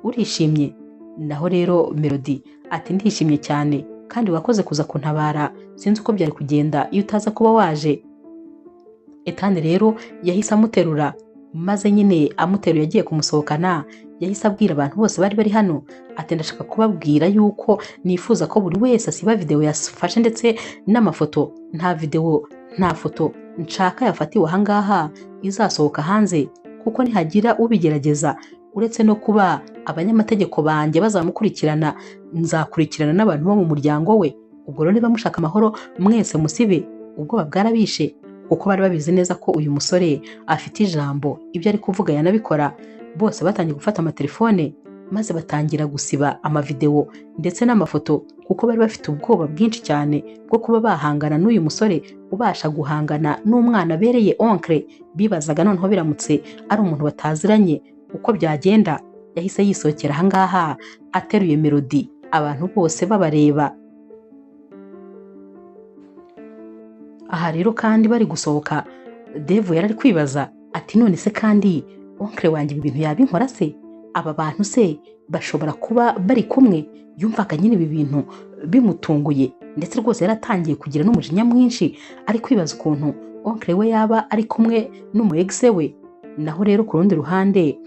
urishimye? Naho rero Melody ati ndishimye cyane kandi wakoze kuza kuntabara sinzi uko byari kugenda iyo utaza kuba waje. Etane rero yahise amuterura maze nyine amuteruye agiye kumusohokana yahise abwira abantu bose bari bari hano ati ndashaka kubabwira yuko nifuza ko buri wese asiba video yafashe ndetse n'amafoto. Nta video nta foto nshaka yafatiwe ahangaha izasohoka hanze kuko nihagira ubigerageza uretse no kuba abanyamategeko banjye bazamukurikirana nzakurikirana n'abantu bo mu muryango we. Ubwo rero niba mushaka amahoro mwese musibe. Ubwoba bwarabishe kuko bari babizi neza ko uyu musore afite ijambo ibyo ari kuvuga yanabikora. Bose batangiye gufata amatelefone maze batangira gusiba amavideo ndetse n'amafoto kuko bari bafite ubwoba bwinshi cyane bwo kuba bahangana n'uyu musore ubasha guhangana n'umwana abereye onkre. Bibazaga noneho biramutse ari umuntu bataziranye uko byagenda. Yahise yisohokera ahangaha ateruye Melody abantu bose babareba. Aha rero kandi bari gusohoka Devu yari ari kwibaza ati none se kandi onkre wanjye ibi bintu yabinkora se? Aba bantu se bashobora kuba bari kumwe? Yumvaga nyine ibi bintu bimutunguye ndetse rwose yaratangiye kugira n'umujinya mwinshi ari kwibaza ukuntu onkre we yaba ari kumwe n'umu ex we. Naho rero ku rundi ruhande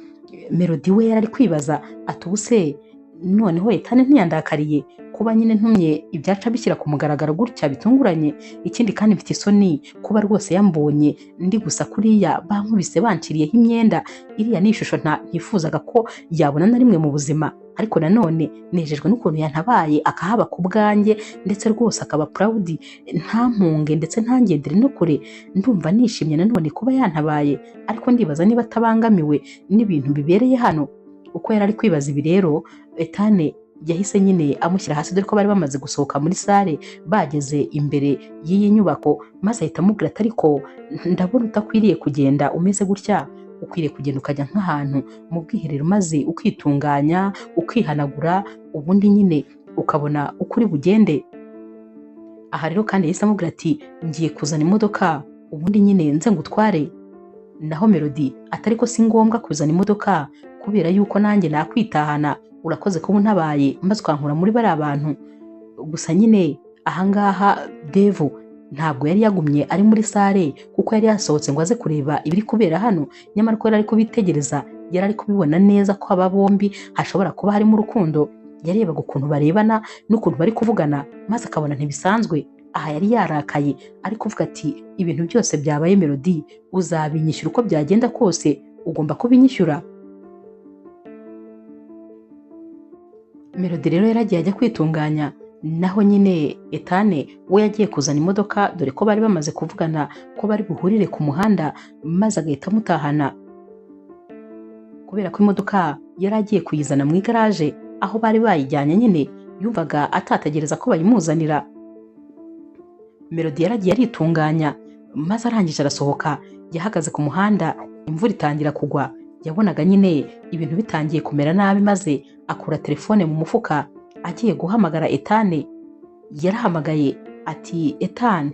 Melody we yari ari kwibaza ati ubuse noneho Etane ntiyandakariye kuba nyine ntumye ibyaca bishyira ku mugaragaro gutya bitunguranye. Ikindi kandi mfite isoni kuba rwose yambonye ndi gusa kuriya bankubise banciriyeho imyenda. Iriya ni ishusho ntifuzaga ko yabona na rimwe mu buzima, ariko nanone nejejwe n'ukuntu yantabaye akahaba ku bwanjye ndetse rwose akaba proud ntampunge ndetse ntangendere no kure. Ndumva nishimye nanone kuba yantabaye, ariko ndibaza niba atabangamiwe n'ibintu bibereye hano. Uko yari ari kwibaza ibi rero Etane yahise nyine amushyira hasi dore ko bari bamaze gusohoka muri sale bageze imbere y'iyi nyubako, maze ahita amubwira ati ariko ndabona utakwiriye kugenda umeze gutya, ukwiriye kugenda ukajya nk'ahantu mu bwiherero maze ukitunganya ukihanagura ubundi nyine ukabona uko uri bugende. Aha rero kandi yahise amubwira ati ngiye kuzana imodoka ubundi nyine nze ngutware. Naho Melody atari ko si ngombwa kuzana imodoka kubera yuko nanjye nakwitahana, urakoze kuba untabaye maze ukankura muri bari abantu. Gusa nyine ahangaha Devu ntabwo yari yagumye ari muri sale kuko yari yasohotse ngo aze kureba ibiri kubera hano, nyamara ko yari ari kubitegereza yari ari kubibona neza ko aba bombi hashobora kuba harimo urukundo. Yarebaga ukuntu barebana n'ukuntu bari kuvugana maze akabona ntibisanzwe. Aha yari yarakaye ari kuvuga ati ibintu byose byabaye Melody uzabinyishyura uko byagenda kose, ugomba kubinyishyura. Melody rero yaragiye ajya kwitunganya. Naho nyine Etane we yagiye kuzana imodoka dore ko bari bamaze kuvugana ko bari buhurire ku muhanda maze agahita amutahana kubera ko imodoka yari agiye kuyizana mu igaraje aho bari bayijyanye. Nyine yumvaga atategereza ko bayimuzanira. Melody yaragiye aritunganya maze arangije arasohoka. Yahagaze ku muhanda imvura itangira kugwa, yabonaga nyine ibintu bitangiye kumera nabi maze akura telefone mu mufuka agiye guhamagara Etane. Yarahamagaye ati Etane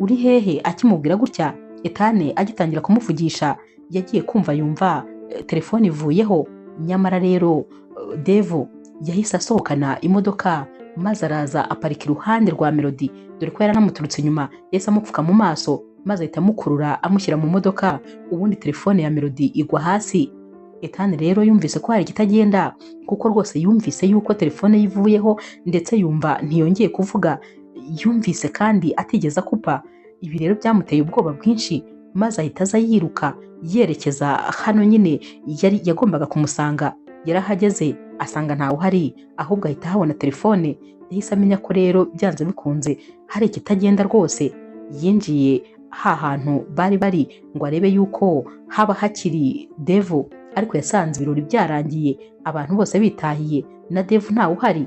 uri hehe? Akimubwira gutya Etane agitangira kumuvugisha yagiye kumva yumva telefone ivuyeho. Nyamara rero Devu yahise asohokana imodoka maze araza aparika iruhande rwa Melody dore ko yaranamuturutse inyuma. Yahise amupfuka mu maso maze ahita amukurura amushyira mu modoka, ubundi telefone ya Melody igwa hasi. Ethan rero yumvise ko hari ikitagenda kuko rwose yumvise yuko telefone ye ivuyeho ndetse yumva ntiyongeye kuvuga, yumvise kandi atigeze akupa. Ibi rero byamuteye ubwoba bwinshi maze ahita aza yiruka yerekeza hano nyine yagombaga kumusanga. Yarahageze asanga ntawe uhari ahubwo ahita ahabona telefone. Yahise amenya ko rero byanze bikunze hari ikitagenda rwose. Yinjiye ha hantu bari bari ngo arebe yuko haba hakiri Devu, ariko yasanze ibirori byarangiye, abantu bose bitahiye na Devu ntawe uhari.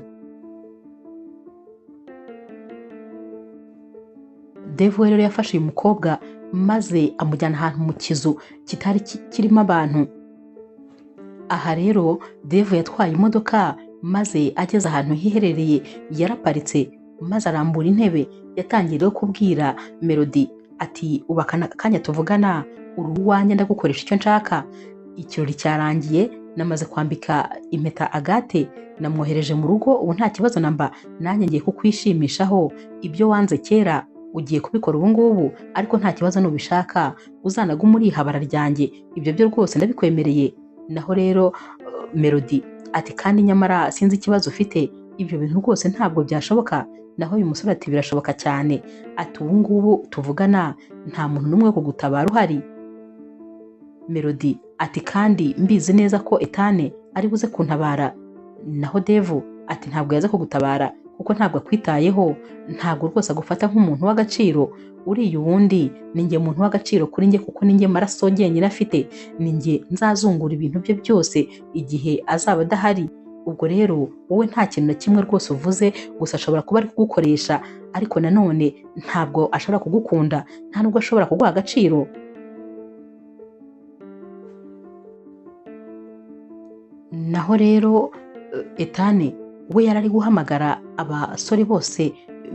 Devu rero yafashe uyu mukobwa maze amujyana ahantu mu kizu kitari kirimo abantu. Aha rero Devu yatwaye imodoka maze ageze ahantu hiherereye yaraparitse maze arambura intebe. Yatangiye rero kubwira Melody ati ubu aka kanya tuvugana uri uwanjye ndagukoresha icyo nshaka. Ikirori cyarangiye, namaze kwambika impeta Agathe, namwohereje mu rugo, ubu nta kibazo namba, nanjye ngiye kukwishimishaho. Ibyo wanze kera ugiye kubikora ubu ngubu, ariko nta kibazo nubishaka uzanagume uri ihabara ryanjye, ibyo byo rwose ndabikwemereye. Naho rero Melody ati kandi nyamara sinzi ikibazo ufite, ibyo bintu rwose ntabwo byashoboka. Naho uyu musore ati birashoboka cyane, ati ubu ngubu tuvugana nta muntu n'umwe wo kugutabara uhari. Melody ati kandi mbizi neza ko Ethan ari buze kuntabara. Naho Devu ati ntabwo yaza kugutabara kuko ntabwo akwitayeho, ntabwo rwose agufata nk'umuntu w'agaciro. Uriya wundi ni njye muntu w'agaciro kuri njye kuko ni njye maraso njyenyine afite, ni njye nzazungura ibintu bye byose igihe azaba adahari. Ubwo rero wowe nta kintu na kimwe rwose uvuze, gusa ashobora kuba ari kugukoresha, ariko nanone ntabwo ashobora kugukunda, nta nubwo ashobora kuguha agaciro. Naho rero Ethan we yarari guhamagara abasore bose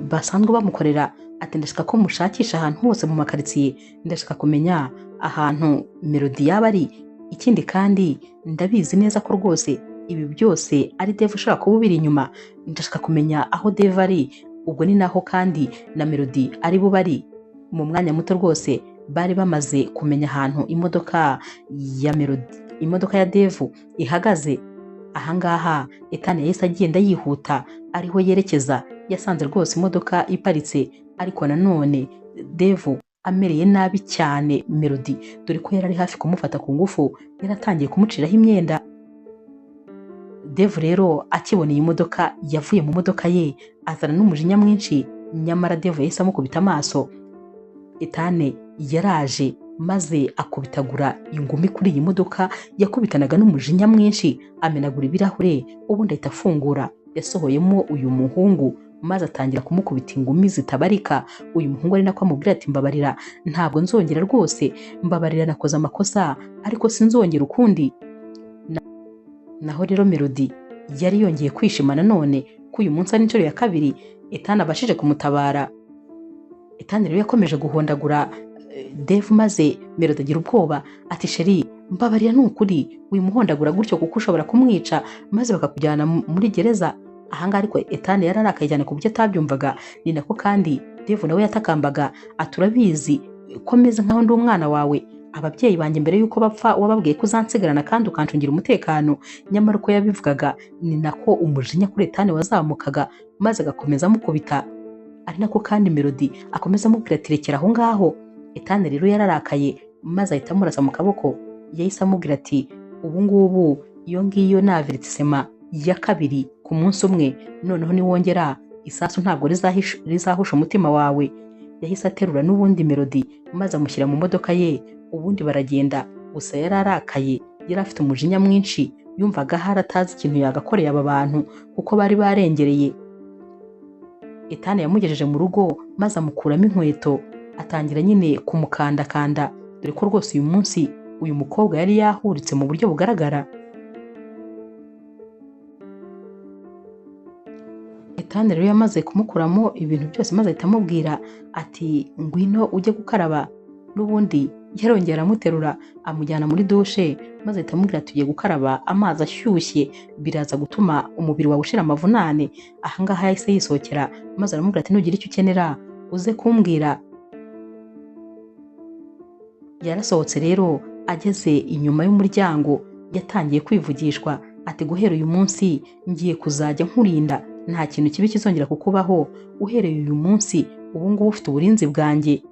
basanzwe bamukorera, ati ndashaka ko mushakisha ahantu hose mu makaritsiye, ndashaka kumenya ahantu Melody yaba ari. Ikindi kandi ndabizi neza ko rwose ibi byose ari Devu ushaka kuba ubiri inyuma. Ndashaka kumenya aho Devu ari, ubwo ni naho kandi na Melody ari bo bari. Mu mwanya muto rwose bari bamaze kumenya ahantu imodoka ya Melody, imodoka ya Devu ihagaze. Ahangaha Ethan yahise agenda yihuta ariho yerekeza. Yasanze rwose imodoka iparitse, ariko nanone Devu amereye nabi cyane Melody, dore ko yarari hafi kumufata ku ngufu, yaratangiye kumuciraho imyenda. Devu rero akibona iyi modoka yavuye mu modoka ye azana n'umujinya mwinshi, nyamara Devu yahise amukubita amaso. Ethan yaraje maze akubitagura ingumi kuri iyi modoka, yakubitanaga n'umujinya mwinshi, amenagura ibirahure, ubundi ahita afungura. Yasohoyemo uyu muhungu maze atangira kumukubita ingumi zitabarika. Uyu muhungu ari nako amubwira ati mbabarira, ntabwo nzongera rwose, mbabarira nakoze amakosa ariko sinzongera ukundi. Naho rero Melody yari yongeye kwishima nanone ko uyu munsi ari inshuro ya kabiri Ethan abashije kumutabara. Ethan rero yakomeje guhondagura Devu maze Melody agira ubwoba ati sheri mbabarira nukuri wimuhondagura gutyo kuko ushobora kumwica maze bakakujyana muri gereza. Ahangaha ariko Ethan yararakaye cyane ku buryo atabyumvaga. Ni nako kandi Devu nawe yatakambaga aturabizi komeza nkaho ndi umwana wawe, ababyeyi banjye mbere yuko bapfa wababwiye ko uzansigarana kandi ukancungira umutekano. Nyamara uko yabivugaga ni nako umujinya kuri Ethan wazamukaga maze agakomeza amukubita. Ari nako kandi Melody akomeza amubwira ati rekera aho ngaho. Ethan rero yararakaye maze ahita amurasa mu kaboko. Yahise amubwira ati ubu ngubu iyo ngiyo ni avertissement ya kabiri ku munsi umwe, noneho niwongera isasu ntabwo rizahusha umutima wawe. Yahise aterura n'ubundi Melody maze amushyira mu modoka ye, ubundi baragenda. Gusa yararakaye, yari afite umujinya mwinshi, yumvaga haratazi ikintu yagakoreye aba bantu kuko bari barengereye. Ethan yamugejeje mu rugo maze amukuramo inkweto, atangira nyine kumukandakanda, dore ko rwose uyu munsi uyu mukobwa yari yahuritse mu buryo bugaragara. Ethan rero yamaze kumukuramo ibintu byose maze ahita amubwira ati ngwino ujye gukaraba. N'ubundi yarongera amuterura amujyana muri dushe maze ahita amubwira tugiye gukaraba amazi ashyushye, biraza gutuma umubiri wawe ushira amavunane. Ahangaha yahise yisohokera maze aramubwira ati nugira icyo ukenera uze kumbwira. Yarasohotse rero ageze inyuma y'umuryango yatangiye kwivugishwa ati guhera uyu munsi ngiye kuzajya nkurinda, nta kintu kibi kizongera kukubaho, uhereye uyu munsi ubu ngubu ufite uburinzi bwanjye.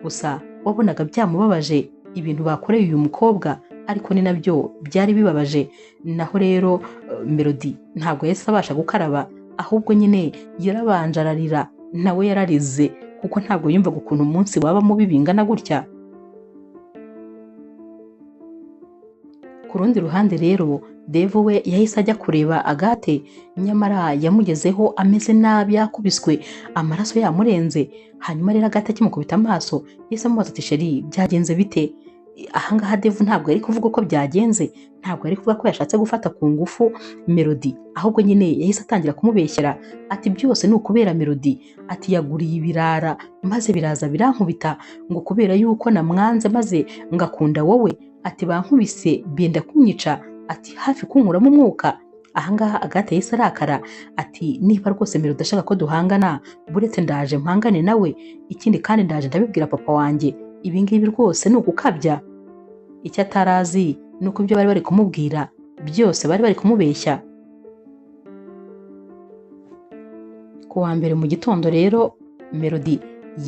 Gusa wabonaga byamubabaje ibintu bakoreye uyu mukobwa, ariko ni nabyo byari bibabaje. Naho rero Melody ntabwo yahise abasha gukaraba, ahubwo nyine yarabanje ararira, nawe yararize kuko ntabwo yumvaga ukuntu umunsi waba mubi bingana gutya. Ku rundi ruhande rero Dave we yahise ajya kureba Agathe, nyamara yamugezeho ameze nabi, yakubiswe amaraso yamurenze. Hanyuma rero Agathe akimukubita amaso yahise amubaza ati sheri byagenze bite? Ahangaha Dave ntabwo yari kuvuga uko byagenze, ntabwo yari kuvuga ko yashatse gufata ku ngufu Melody, ahubwo nyine yahise atangira kumubeshyera ati byose ni ukubera Melody, ati yaguriye ibirara maze biraza birankubita ngo kubera yuko namwanze maze ngakunda wowe, ati bankubise benda kunyica, ati hafi kunkuramo umwuka. Ahangaha Agathe yahise arakara ati niba rwose Melody ashaka ko duhangana buretse ndaje mpangane nawe, ikindi kandi ndaje ndabibwira papa wanjye, ibi ngibi rwose ni ugukabya. Icyo atarazi ni uko ibyo bari bari kumubwira byose bari bari kumubeshya. Ku wa mbere mu gitondo rero Melody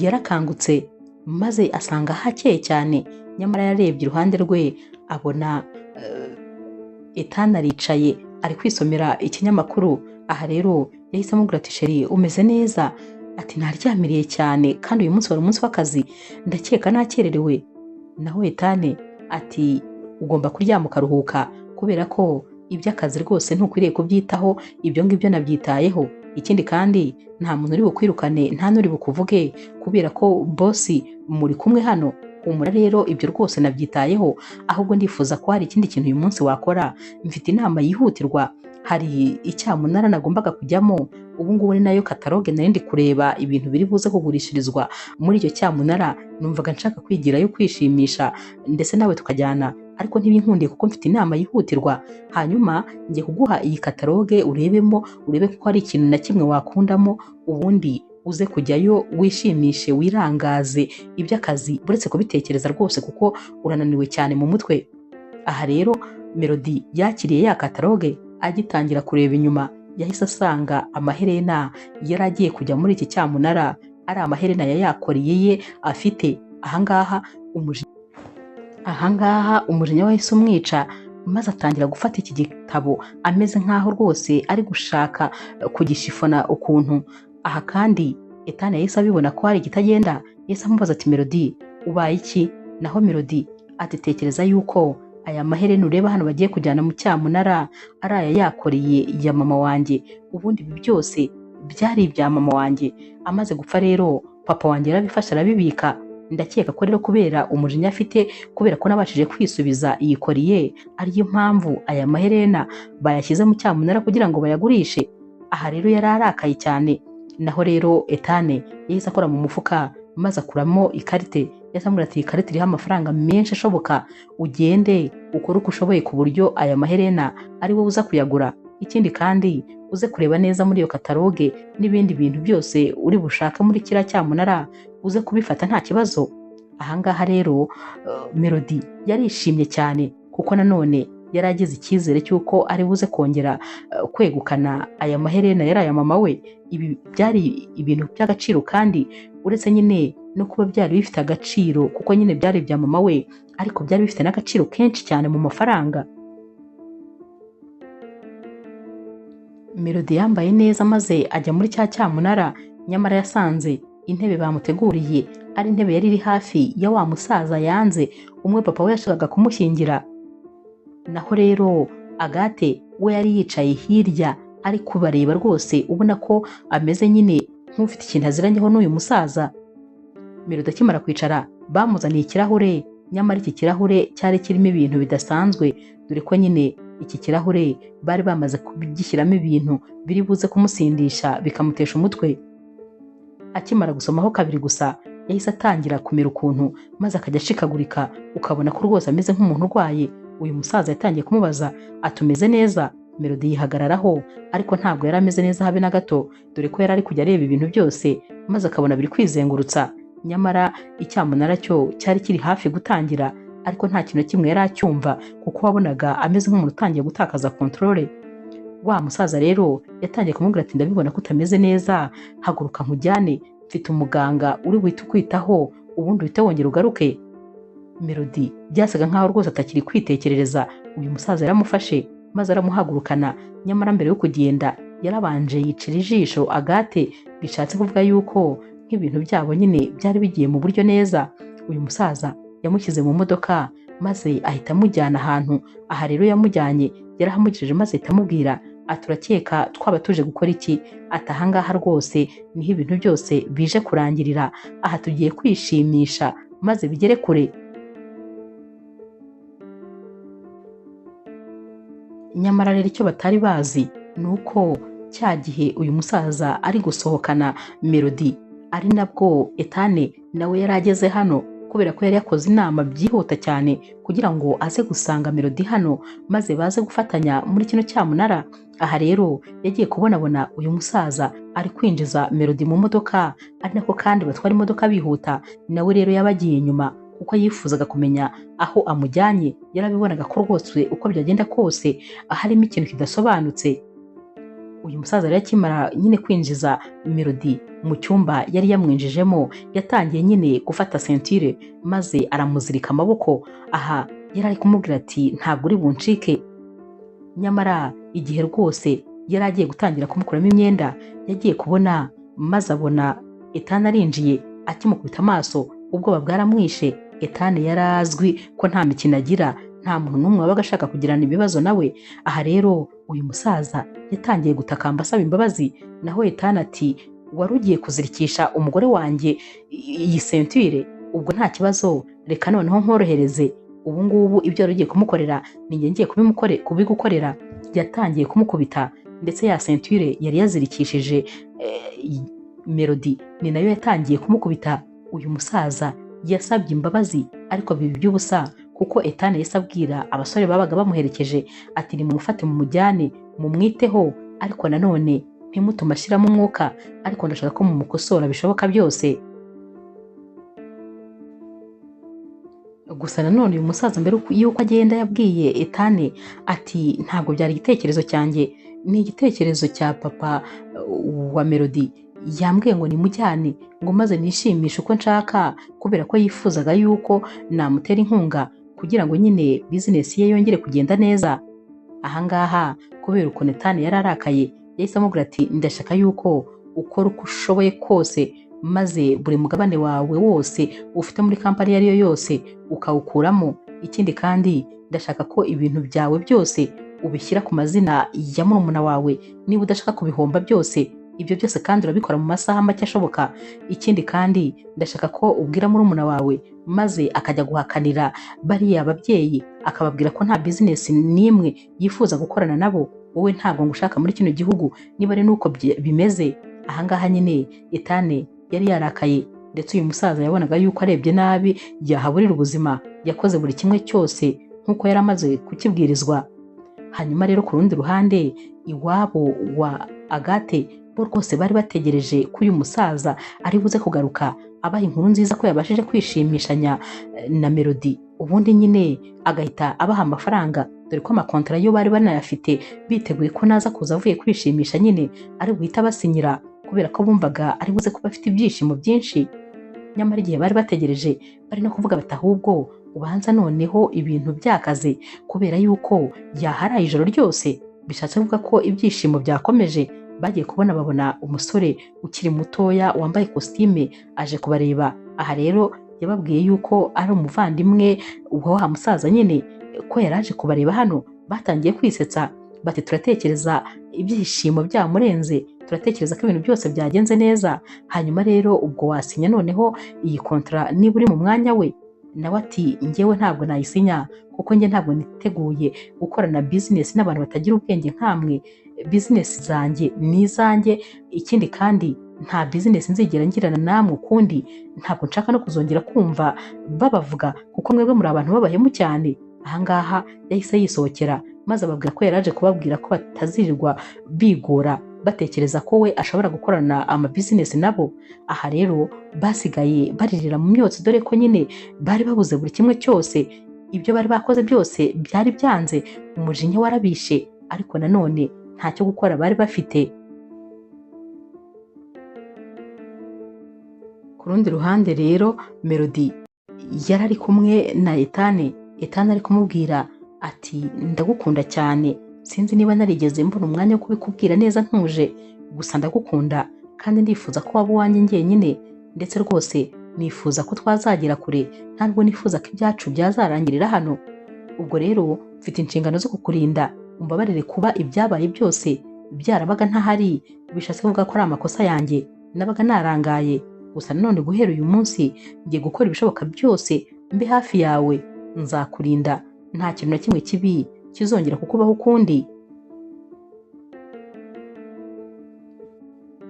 yarakangutse maze asanga hakeye cyane, nyamara yarebye iruhande rwe abona Ethan aricaye ari kwisomera ikinyamakuru. Aha rero yahise amubwira ati sheri umeze neza? Ati naryamiriye cyane kandi uyu munsi wari umunsi w'akazi, ndakeka nakererewe. Naho Ethan ati ugomba kuryama ukaruhuka kubera ko iby'akazi rwose ntukwiriye kubyitaho, ibyo ngibyo nabyitayeho, ikindi kandi nta muntu uri bukwirukane nta n'uri bukuvuge kubera ko bosi muri kumwe hano. Humura rero ibyo rwose nabyitayeho, ahubwo ndifuza ko hari ikindi kintu uyu munsi wakora. Mfite inama yihutirwa, hari icyamunara nagombaga kujyamo, ubu ngubu ni nayo kataloge nari ndi kureba ibintu biri buze kugurishirizwa muri icyo cyamunara. Numvaga nshaka kwigirayo kwishimisha ndetse nawe tukajyana, ariko ntibinkundiye kuko mfite inama yihutirwa. Hanyuma ngiye kuguha iyi kataloge urebemo, urebe ko hari ikintu na kimwe wakundamo, ubundi uze kujyayo wishimishe wirangaze iby'akazi buretse kubitekereza rwose kuko urananiwe cyane mu mutwe. Aha rero Melody yakiriye ya kataloge, agitangira kureba inyuma yahise asanga amaherena yari agiye kujya muri iki cyamunara ari amaherena yayakoreye ye afite. Ahangaha umujinya wahise umwica maze atangira gufata iki gitabo ameze nk'aho rwose ari gushaka kugishifona ukuntu. Aha kandi Ethan yahise abibona ko hari ikitagenda, yahise amubaza ati Melody ubaye iki? Naho Melody ati tekereza yuko aya maherena ureba hano bagiye kujyana mu cyamunara ari aya yakoreye ya mama wanjye, ubundi ibi byose byari ibya mama wanjye. Amaze gupfa rero papa wanjye yarabifashe arabibika. Ndakeka ko rero kubera umujinya afite kubera ko nabashije kwisubiza iyikoriye ariyo mpamvu aya maherena bayashyize mu cyamunara kugira ngo bayagurishe. Aha rero yari arakaye cyane. Naho rero Ethan yahise akora mu mufuka maze akuramo ikarite, yasamubwira ati ikarite iriho amafaranga menshi ashoboka, ugende ukore uko ushoboye ku buryo aya maherena ari wowe uza kuyagura, ikindi kandi uze kureba neza muri iyo kataloge n'ibindi bintu byose uri bushaka muri kiriya cyamunara uze kubifata nta kibazo. Ahangaha rero Melody yarishimye cyane kuko nanone yari agize icyizere cy'uko ari buze kongera kwegukana aya maherena yari aya mama we. Ibi byari ibintu by'agaciro kandi uretse nyine no kuba byari bifite agaciro kuko nyine byari ibya mama we, ariko byari bifite n'agaciro kenshi cyane mu mafaranga. Melody yambaye neza maze ajya muri cya cyamunara, nyamara yasanze intebe bamuteguriye ari intebe yari iri hafi ya wa musaza yanze, umwe papa we yashakaga kumushyingira. Naho rero Agathe we yari yicaye hirya ari kubareba rwose, ubona ko ameze nyine nk'ufite ikintu aziranyeho n'uyu musaza. Melody akimara kwicara bamuzaniye ikirahure, nyamara iki kirahure cyari kirimo ibintu bidasanzwe, dore ko nyine iki kirahure bari bamaze kugishyiramo ibintu biri buze kumusindisha bikamutesha umutwe. Akimara gusomaho kabiri gusa yahise atangira kumera ukuntu maze akajya ashikagurika, ukabona ko rwose ameze nk'umuntu urwaye. Uyu musaza yatangiye kumubaza atumeze neza. Melody yihagararaho, ariko ntabwo yari ameze neza habe na gato, dore ko yari ari kujya areba ibintu byose maze akabona biri kwizengurutsa. Nyamara icyamunara cyo cyari kiri hafi gutangira. ariko nta kintu na kimwe yari acyumva kuko wabonaga ameze nk'umuntu utangiye gutakaza controle. Wa musaza rero yatangiye kumubwira ati ndabibona ko utameze neza, haguruka nkujyane, mfite umuganga uri buhite ukwitaho ubundi uhite wongera ugaruke. Melody byasaga nkaho rwose atakiri kwitekerereza, uyu musaza yaramufashe maze aramuhagurukana, nyamara mbere yo kugenda yarabanje yicira ijisho Agathe, bishatse kuvuga yuko nk'ibintu byabo nyine byari bigiye mu buryo neza. Uyu musaza yamushyize mu modoka maze ahita amujyana ahantu. Aha rero yamujyanye yarahamugejeje maze ahita amubwira ati urakeka twaba tuje gukora iki? Ati ahangaha rwose niho ibintu byose bije kurangirira, aha tugiye kwishimisha maze bigere kure. Nyamara rero icyo batari bazi ni uko cya gihe uyu musaza ari gusohokana Melody ari nabwo Ethane nawe yari ageze hano, kubera ko yari yakoze inama byihuta cyane kugira ngo aze gusanga Melody hano maze baze gufatanya muri kino cyamunara. Aha rero yagiye kubonabona uyu musaza ari kwinjiza Melody mu modoka, ari nako kandi batwara imodoka bihuta. Nawe rero yabagiye inyuma kuko yifuzaga kumenya aho amujyanye. Yarabibonaga ko rwose uko byagenda kose harimo ikintu kidasobanutse. Uyu musaza rero akimara nyine kwinjiza Melody mu cyumba yari yamwinjijemo, yatangiye nyine gufata ceinture maze aramuzirika amaboko. Aha yari ari kumubwira ati ntabwo uri buncike. Nyamara igihe rwose yari agiye gutangira kumukuramo imyenda, yagiye kubona maze abona Ethane arinjiye. Akimukubita amaso ubwoba bwaramwishe. Ethane yari azwi ko nta mikino agira, nta muntu n'umwe wabaga ashaka kugirana ibibazo nawe. Aha rero uyu musaza yatangiye gutakamba asaba imbabazi, naho Ethane ati wari ugiye kuzirikisha umugore wanjye iyi ceinture? Ubwo nta kibazo, reka noneho nkorohereze. Ubu ngubu ibyo wari ugiye kumukorera ni njye ngiye kubigukorera. Yatangiye kumukubita ndetse ya ceinture yari yazirikishije Melody ni nayo yatangiye kumukubita. Uyu musaza yasabye imbabazi ariko bibi by'ubusa kuko Ethane yahise abwira abasore babaga bamuherekeje ati nimumufate mumujyane mumwiteho, ariko nanone ntimutume ashyiramo umwuka, ariko ndashaka ko mumukosora bishoboka byose. Gusa nanone uyu musaza mbere yuko agenda yabwiye Ethane ati ntabwo byari igitekerezo cyanjye, ni igitekerezo cya papa wa Melody. Yambwiye ngo nimujyane ngo maze nishimishe uko nshaka, kubera ko yifuzaga yuko namutera inkunga kugira ngo nyine business ye yongere kugenda neza. Ahangaha kubera uko Ethane yari arakaye, yahise amubwira ati ndashaka yuko ukora uko ushoboye kose maze buri mugabane wawe wose ufite muri kampani iyo ari yo yose ukawukuramo. Ikindi kandi ndashaka ko ibintu byawe byose ubishyira ku mazina ya murumuna wawe niba udashaka kubihomba byose. Ibyo byose kandi urabikora mu masaha make ashoboka. Ikindi kandi ndashaka ko ubwira murumuna wawe maze akajya guhakanira bariya ababyeyi, akababwira ko nta business n'imwe yifuza gukorana nabo. Wowe ntabwo ngushaka muri kino gihugu niba ari nuko bimeze. Ahangaha nyine Ethane yari yarakaye, ndetse uyu musaza yabonaga yuko arebye nabi yahaburira ubuzima. Yakoze buri kimwe cyose nk'uko yari amaze kukibwirizwa. Hanyuma rero ku rundi ruhande iwabo wa Agathe bo rwose bari bategereje ko uyu musaza ari buze kugaruka abaha inkuru nziza ko yabashije kwishimishanya na Melody, ubundi nyine agahita abaha amafaranga, dore ko amakontara yo bari banayafite biteguye ko naza kuza avuye kwishimisha nyine ari buhita basinyira, kubera ko bumvaga ari buze kuba afite ibyishimo byinshi. Nyamara igihe bari bategereje bari no kuvuga bati ahubwo ubanza noneho ibintu byakaze, kubera yuko yaharaye ijoro ryose. Bishatse kuvuga ko ibyishimo byakomeje. Bagiye kubona babona umusore ukiri mutoya wambaye kositime aje kubareba. Aha rero yababwiye yuko ari umuvandimwe wa musaza nyine, ko yari aje kubareba hano. Batangiye kwisetsa bati turatekereza ibyishimo byamurenze, turatekereza ko ibintu byose byagenze neza. Hanyuma rero ubwo wasinya noneho iyi kontra niba uri mu mwanya we? Nawe ati njyewe ntabwo nayisinya kuko njye ntabwo niteguye gukorana business n'abantu batagira ubwenge nkamwe. Business zanjye ni izanjye, ikindi kandi nta business nzigera ngirana namwe ukundi. Ntabwo nshaka no kuzongera kumva babavuga kuko mwebwe muri abantu babahemu cyane. Ahangaha yahise yisohokera maze ababwira ko yaraje kubabwira ko batazirirwa bigora batekereza ko we ashobora gukorana ama business nabo. Aha rero basigaye baririra mu myotsi, dore ko nyine bari babuze buri kimwe cyose. ibyo bari bakoze byose byari byanze, umujinya warabishe, ariko nanone ntacyo gukora bari bafite. Ku rundi ruhande rero Melody yari ari kumwe na Ethan ari kumubwira ati ndagukunda cyane, sinzi niba narigeze mbona umwanya wo kubikubwira neza ntuje, gusa ndagukunda kandi ndifuza ko waba uwanjye njyenyine, ndetse rwose nifuza ko twazagera kure, ntabwo nifuza ko ibyacu byazarangirira hano. Ubwo rero mfite inshingano zo kukurinda, umbabarire kuba ibyabaye byose byarabaga ntahari, bishatse kuvuga ko ari amakosa yanjye, nabaga narangaye. Gusa nanone guhera uyu munsi ngiye gukora ibishoboka byose mbe hafi yawe, nzakurinda, nta kintu na kimwe kibi kizongera kukubaho ukundi.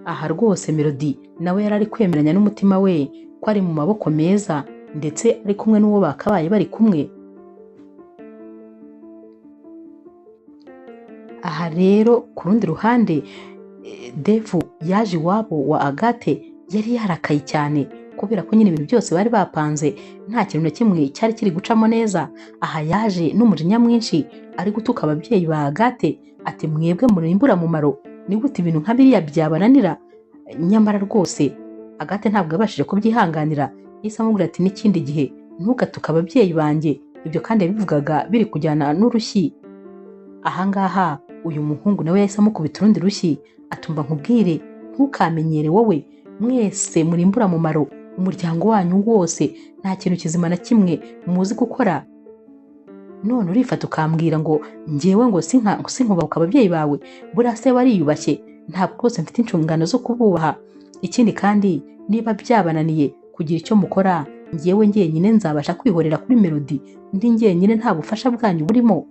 Aha rwose Melody nawe yari ari kwemeranya n'umutima we ko ari mu maboko meza, ndetse ari kumwe n'uwo bakabaye bari kumwe. Aha rero ku rundi ruhande Dave yaje iwabo wa Agathe, yari yarakaye cyane kubera ko nyine ibintu byose bari bapanze nta kintu na kimwe cyari kiri gucamo neza. Aha yaje n'umujinya mwinshi, ari gutuka ababyeyi ba Agathe ati mwebwe murimbura mumaro, ni gute ibintu nka biriya byabananira? Nyamara rwose Agathe ntabwo yabashije kubyihanganira, yahise amubwira ati n'ikindi gihe ntugatuke ababyeyi banjye. Ibyo kandi yabivugaga biri kujyana n'urushyi. Ahangaha uyu muhungu nawe yahise amukubita urundi rushyi, atumva nkubwire ntukamenyere wowe, mwese murimbura mumaro, umuryango wanyu wose nta kintu kizima na kimwe muzi gukora, none urifata ukambwira ngo njyewe ngo sinkubahuka ababyeyi bawe? Buriya se wariyubashye? Ntabwo rwose mfite inshingano zo kububaha. Ikindi kandi niba byabananiye kugira icyo mukora, njyewe njyenyine nzabasha kwihorera kuri Melody, ndi njyenyine nta bufasha bwanyu burimo.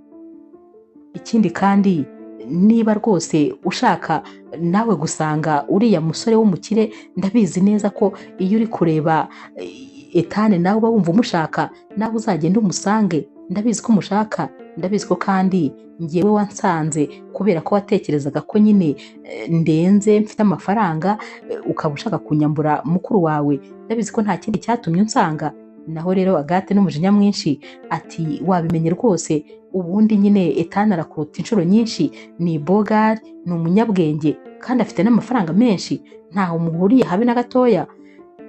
Ikindi kandi niba rwose ushaka nawe gusanga uriya musore w'umukire, ndabizi neza ko iyo uri kureba Ethan nawe uba wumva umushaka, nawe uzagenda umusange, ndabizi ko umushaka, ndabizi ko kandi njyewe wansanze kubera ko watekerezaga ko nyine ndenze mfite amafaranga, ukaba ushaka kunyambura mukuru wawe, ndabizi ko nta kindi cyatumye unsanga. Naho rero Agathe n'umujinya mwinshi ati wabimenye rwose, ubundi nyine Ethan arakuruta inshuro nyinshi, ni bogari, ni umunyabwenge kandi afite n'amafaranga menshi, ntaho muhuriye habe na gatoya.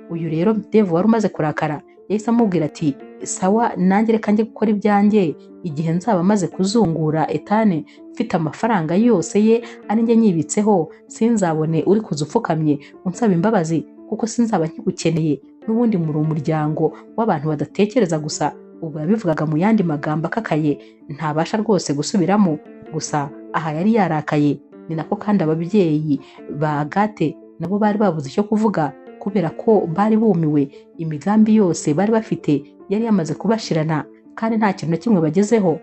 Uyu rero Dave wari umaze kurakara yahise amubwira ati sawa, nanjye reka njye gukora ibyanjye, igihe nzaba maze kuzungura Ethan mfite amafaranga yose ye ari njye nyibitseho, sinzabone uri kuza upfukamye unsaba imbabazi, kuko sinzaba nkigukeneye, n'ubundi muri umuryango w'abantu badatekereza gusa. Ubwo yabivugaga mu yandi magambo akakaye ntabasha rwose gusubiramo. Gusa aha yari yarakaye, ni nako kandi ababyeyi ba Agathe nabo bari babuze icyo kuvuga, kubera ko bari bumiwe, imigambi yose bari bafite yari yamaze kubashirana kandi nta kintu na kimwe bagezeho.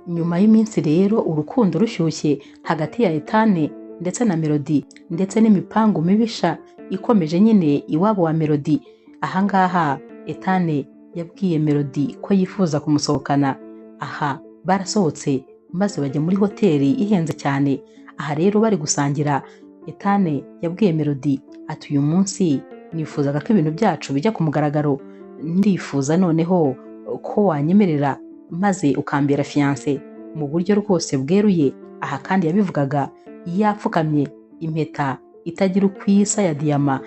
Nyuma y'iminsi rero urukundo rushyushye hagati ya Ethan ndetse na Melody, ndetse n'imipangu mibisha ikomeje nyine iwabo wa Melody. Ahangaha Ethan yabwiye Melody ko yifuza kumusohokana. Aha barasohotse maze bajya muri hoteli ihenze cyane. Aha rero bari gusangira, Ethan yabwiye Melody ati uyu munsi nifuzaga ko ibintu byacu bijya ku mugaragaro, ndifuza noneho ko wanyemerera maze ukambera fiancé mu buryo rwose bweruye. Aha kandi yabivugaga yapfukamye, impeta itagira uko isa ya diyama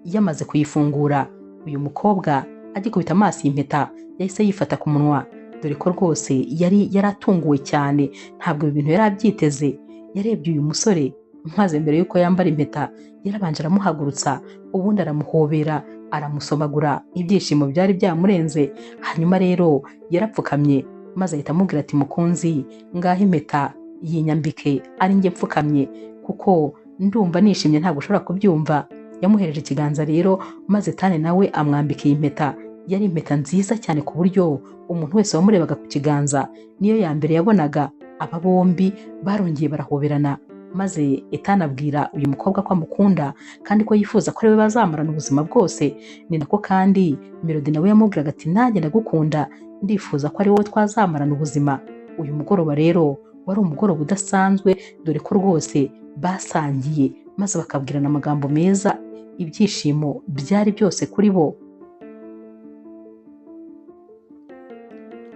yamaze kuyifungura. Uyu mukobwa agikubita amaso impeta yahise yifata ku munwa, dore ko rwose yari yaratunguwe cyane, ntabwo ibi bintu yari abyiteze. Yarebye uyu musore maze mbere yuko yambara impeta yarabanje aramuhagurutsa, ubundi aramuhobera, aramusomagura, ibyishimo byari byamurenze. Hanyuma rero yarapfukamye maze ahita amubwira ati mukunzi, ngaho impeta yinyambike ari njye mfukamye, kuko ndumva nishimye ntabwo ushobora kubyumva. Yamuhereje ikiganza rero maze Ethan nawe amwambika iyi mpeta. Yari impeta nziza cyane ku buryo umuntu wese wamurebaga ku kiganza niyo ya mbere yabonaga. Aba bombi barongeye barahoberana, maze Ethan abwira uyu mukobwa ko amukunda kandi ko yifuza ko ariwe bazamarana ubuzima bwose. Ni nako kandi Melody nawe yamubwiraga ati nanjye ndagukunda, ndifuza ko ari wowe twazamarana ubuzima. Uyu mugoroba rero wari umugoroba udasanzwe, dore ko rwose basangiye maze bakabwirana amagambo meza, ibyishimo byari byose kuri bo.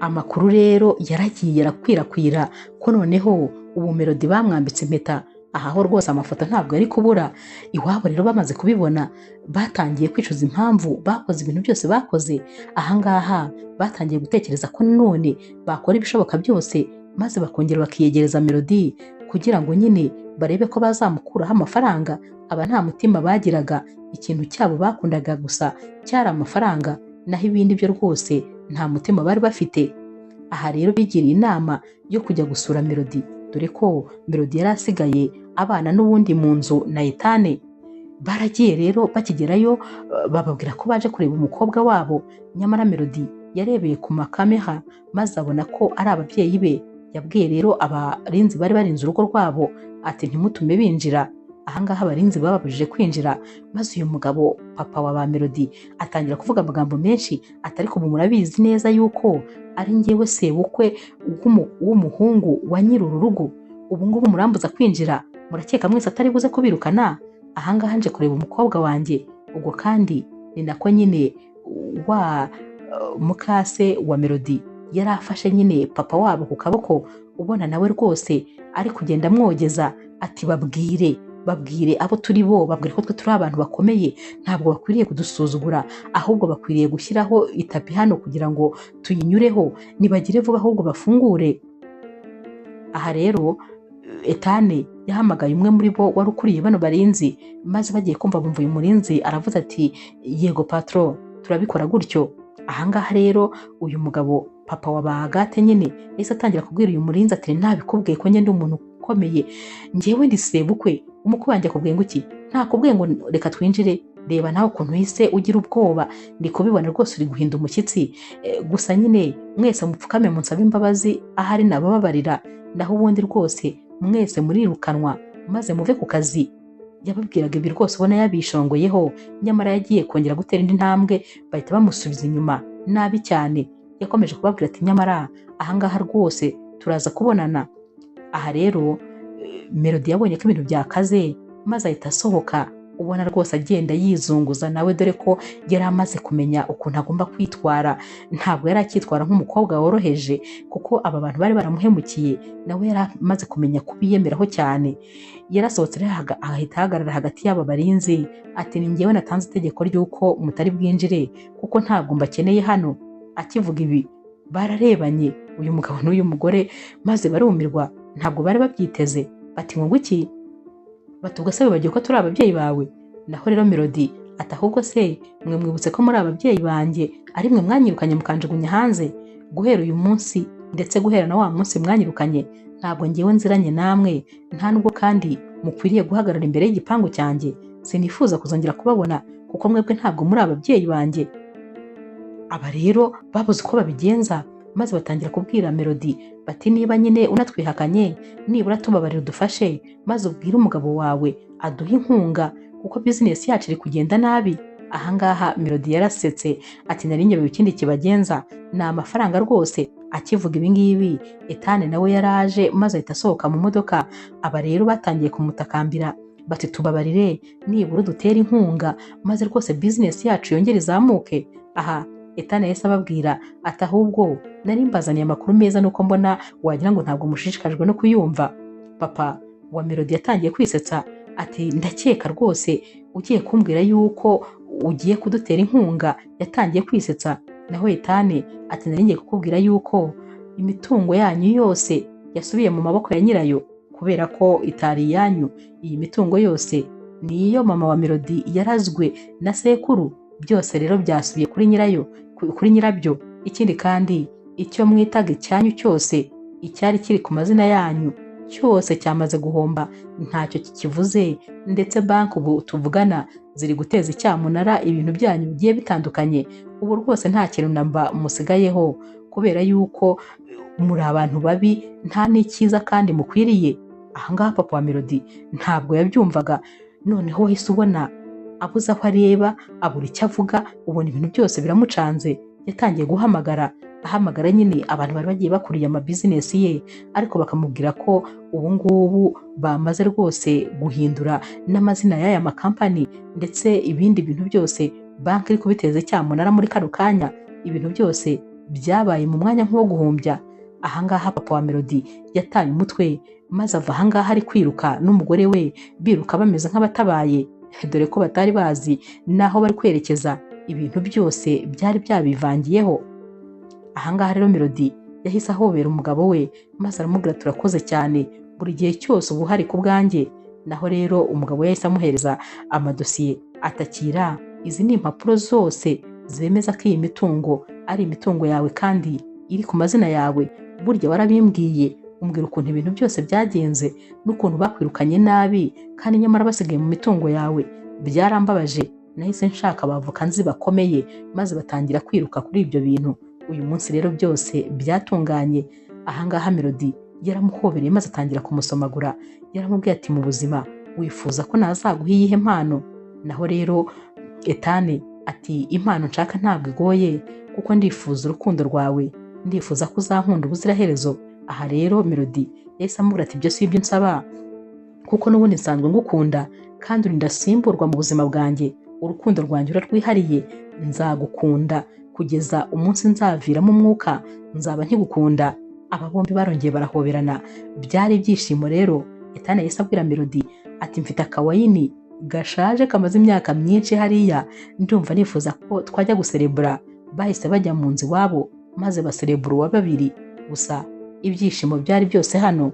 Amakuru rero yaragiye arakwirakwira ko noneho ubu Melody bamwambitse impeta. Aha ho rwose amafoto ntabwo yari kubura. Iwabo rero bamaze kubibona batangiye kwicuza impamvu bakoze ibintu byose bakoze. Aha ngaha batangiye gutekereza ko none bakora ibishoboka byose maze bakongera bakiyegereza Melody kugira ngo nyine barebe ko bazamukuraho amafaranga. Aba nta mutima bagiraga, ikintu cyabo bakundaga gusa cyari amafaranga, naho ibindi byo rwose nta mutima bari bafite. Aha rero bigiriye inama yo kujya gusura Melody, dore ko Melody yari asigaye abana n'ubundi mu nzu na Etane. Baragiye rero bakigerayo bababwira ko baje kureba umukobwa wabo, nyamara Melody yarebeye ku makamera maze abona ko ari ababyeyi be. Yabwiye rero abarinzi bari barinze urugo rwabo ati ntimutume binjira. Ahangaha abarinzi bababujije kwinjira, maze uyu mugabo papa wa ba Melody atangira kuvuga amagambo menshi ati ariko ubu murabizi neza yuko ari njyewe sebukwe w'umuhungu wa nyir'uru rugo, ubu ngubu murambuza kwinjira, murakeka mwese atari buze kubirukana? Ahangaha nje kureba umukobwa wanjye. Ubwo kandi ni nako nyine wa mukase wa Melody yari afashe nyine papa wabo ku kaboko, ubona nawe rwose ari kugenda amwogeza ati babwire abo turi bo, babwire ko twe turi abantu bakomeye, ntabwo bakwiriye kudusuzugura, ahubwo bakwiriye gushyiraho itapi hano kugira ngo tuyinyureho, nibagire vuba ahubwo bafungure. Aha rero Etane yahamagaye umwe muri bo wari ukuriye bano barinzi, maze bagiye kumva bumva uyu murinzi aravuze ati yego patro, turabikora gutyo. Ahangaha rero uyu mugabo papa wa Bagate nyine yahise atangira kubwira uyu murinzi ati ntabikubwiye ko njye ndi umuntu ukomeye, njyewe ndi sebukwe, umukwe wanjye akubwiye ngo iki? Ntakubwiye ngo reka twinjire? Reba nawe ukuntu uhise ugira ubwoba, ndi kubibona rwose uri guhinda umushyitsi. Gusa nyine mwese mupfukame munsabe imbabazi, ahari nabababarira, naho ubundi rwose mwese murirukanwa maze muve ku kazi. Yababwiraga ibi rwose ubona yabishongoyeho, nyamara yagiye kongera gutera indi ntambwe bahita bamusubiza inyuma nabi cyane. Yakomeje kubabwira ati nyamara ahangaha rwose turaza kubonana. Aha rero Melody yabonye ko ibintu byakaze maze ahita asohoka, ubona rwose agenda yizunguza nawe, dore ko yari amaze kumenya ukuntu agomba kwitwara. Ntabwo yari akitwara nk'umukobwa woroheje, kuko aba bantu bari baramuhemukiye, nawe yari amaze kumenya kubiyemeraho cyane. Yarasohotse rero ahita ahagarara hagati y'aba barinzi ati ni njyewe natanze itegeko ry'uko mutari bwinjire, kuko ntabwo mbakeneye hano. Akivuga ibi bararebanye uyu mugabo n'uyu mugore maze barumirwa, ntabwo bari babyiteze. Bati ngo iki? Bati ubwo se wibagiwe ko turi ababyeyi bawe? Naho rero Melody ati ahubwo se mwe mwibutse ko muri ababyeyi banjye ari mwe mwanyirukanye mukanjugunya hanze? Guhera uyu munsi ndetse guhera na wa munsi mwanyirukanye, ntabwo njyewe nziranye namwe, nta nubwo kandi mukwiriye guhagarara imbere y'igipangu cyanjye. Sinifuza kuzongera kubabona kuko mwebwe ntabwo muri ababyeyi banjye. Aba rero babuze uko babigenza, maze batangira kubwira Melody bati niba nyine unatwihakanye, nibura tubabarira udufashe maze ubwire umugabo wawe aduhe inkunga, kuko business yacu iri kugenda nabi. Ahangaha Melody yarasetse ati nari nyobewe ikindi kibagenza, ni amafaranga rwose. Akivuga ibi ngibi Etane nawe yaraje maze ahita asohoka mu modoka. Aba rero batangiye kumutakambira bati tubabarire, nibura dutere inkunga maze rwose business yacu yongere izamuke. Aha Etane yahise ababwira ati ahubwo nari mbazaniye amakuru meza, nuko mbona wagira ngo ntabwo mushishikajwe no kuyumva. Papa wa Melody yatangiye kwisetsa ati ndakeka rwose ugiye kumbwira yuko ugiye kudutera inkunga. Yatangiye kwisetsa. Naho Etane ati nari ngiye kukubwira yuko imitungo yanyu yose yasubiye mu maboko ya nyirayo, kubera ko itari yanyu. Iyi mitungo yose ni iyo mama wa Melody yarazwe na sekuru, byose rero byasubiye kuri nyirayo, kuri nyirabyo. Ikindi kandi icyo mwitaga icyanyu cyose, icyari kiri ku mazina yanyu, cyose cyamaze guhomba, ntacyo kikivuze. Ndetse banki ubu tuvugana ziri guteza icyamunara ibintu byanyu bigiye bitandukanye. Ubu rwose nta kintu namba musigayeho, kubera yuko muri abantu babi, nta n'ikiza kandi mukwiriye. Ahangaha papa wa Melody ntabwo yabyumvaga, noneho wahise ubona abuze aho areba, abura icyo avuga, ubona ibintu byose biramucanze. Yatangiye ahamagara nyine abantu bari bagiye bakuriye amabizinesi ye, ariko bakamubwira ko ubu ngubu bamaze rwose guhindura n'amazina y'aya makampani, ndetse ibindi bintu byose banki iri kubiteza cyamunara muri kano kanya. Ibintu byose byabaye mu mwanya nk'uwo guhumbya. Ahangaha papa wa Melody yataye umutwe maze ava ahangaha ari kwiruka n'umugore we biruka bameze nk'abatabaye, dore ko batari bazi n'aho bari kwerekeza. Ibintu byose byari byabivangiyeho. Ahangaha rero Melody yahise ahobera umugabo we maze aramubwira turakoze cyane, buri gihe cyose uba uhari ku bwanjye. Naho rero umugabo we yahise amuhereza amadosiye atakira, izi ni impapuro zose zemeza ko iyi mitungo ari imitungo yawe kandi iri ku mazina yawe. Burya warabimbwiye umbwira ukuntu ibintu byose byagenze n'ukuntu bakwirukanye nabi kandi nyamara basigaye mu mitungo yawe. Byarambabaje, nahise nshaka abavoka nzi bakomeye maze batangira kwiruka kuri ibyo bintu. Uyu munsi rero byose byatunganye. Ahangaha Melody yaramuhobereye maze atangira kumusomagura. Yaramubwiye ati mu buzima wifuza ko nazaguha iyihe mpano? Naho rero Etane ati impano nshaka ntabwo igoye kuko ndifuza urukundo rwawe, ndifuza ko uzankunda ubuziraherezo. Aha rero Melody yahise amubwira ati ibyo si ibyo nsaba kuko n'ubundi nsanzwe ngukunda kandi uri ndasimburwa mu buzima bwanjye. Urukundo rwanjye urarwihariye, nzagukunda kugeza umunsi nzaviramo umwuka, nzaba nkigukunda. Aba bombi barongeye barahoberana, byari ibyishimo rero. Etane yahise abwira Melody ati mfite akawayini gashaje kamaze imyaka myinshi hariya, ndumva nifuza ko twajya guserebura. Bahise bajya mu nzu iwabo maze baserebura uwa babiri. Gusa ibyishimo byari byose hano.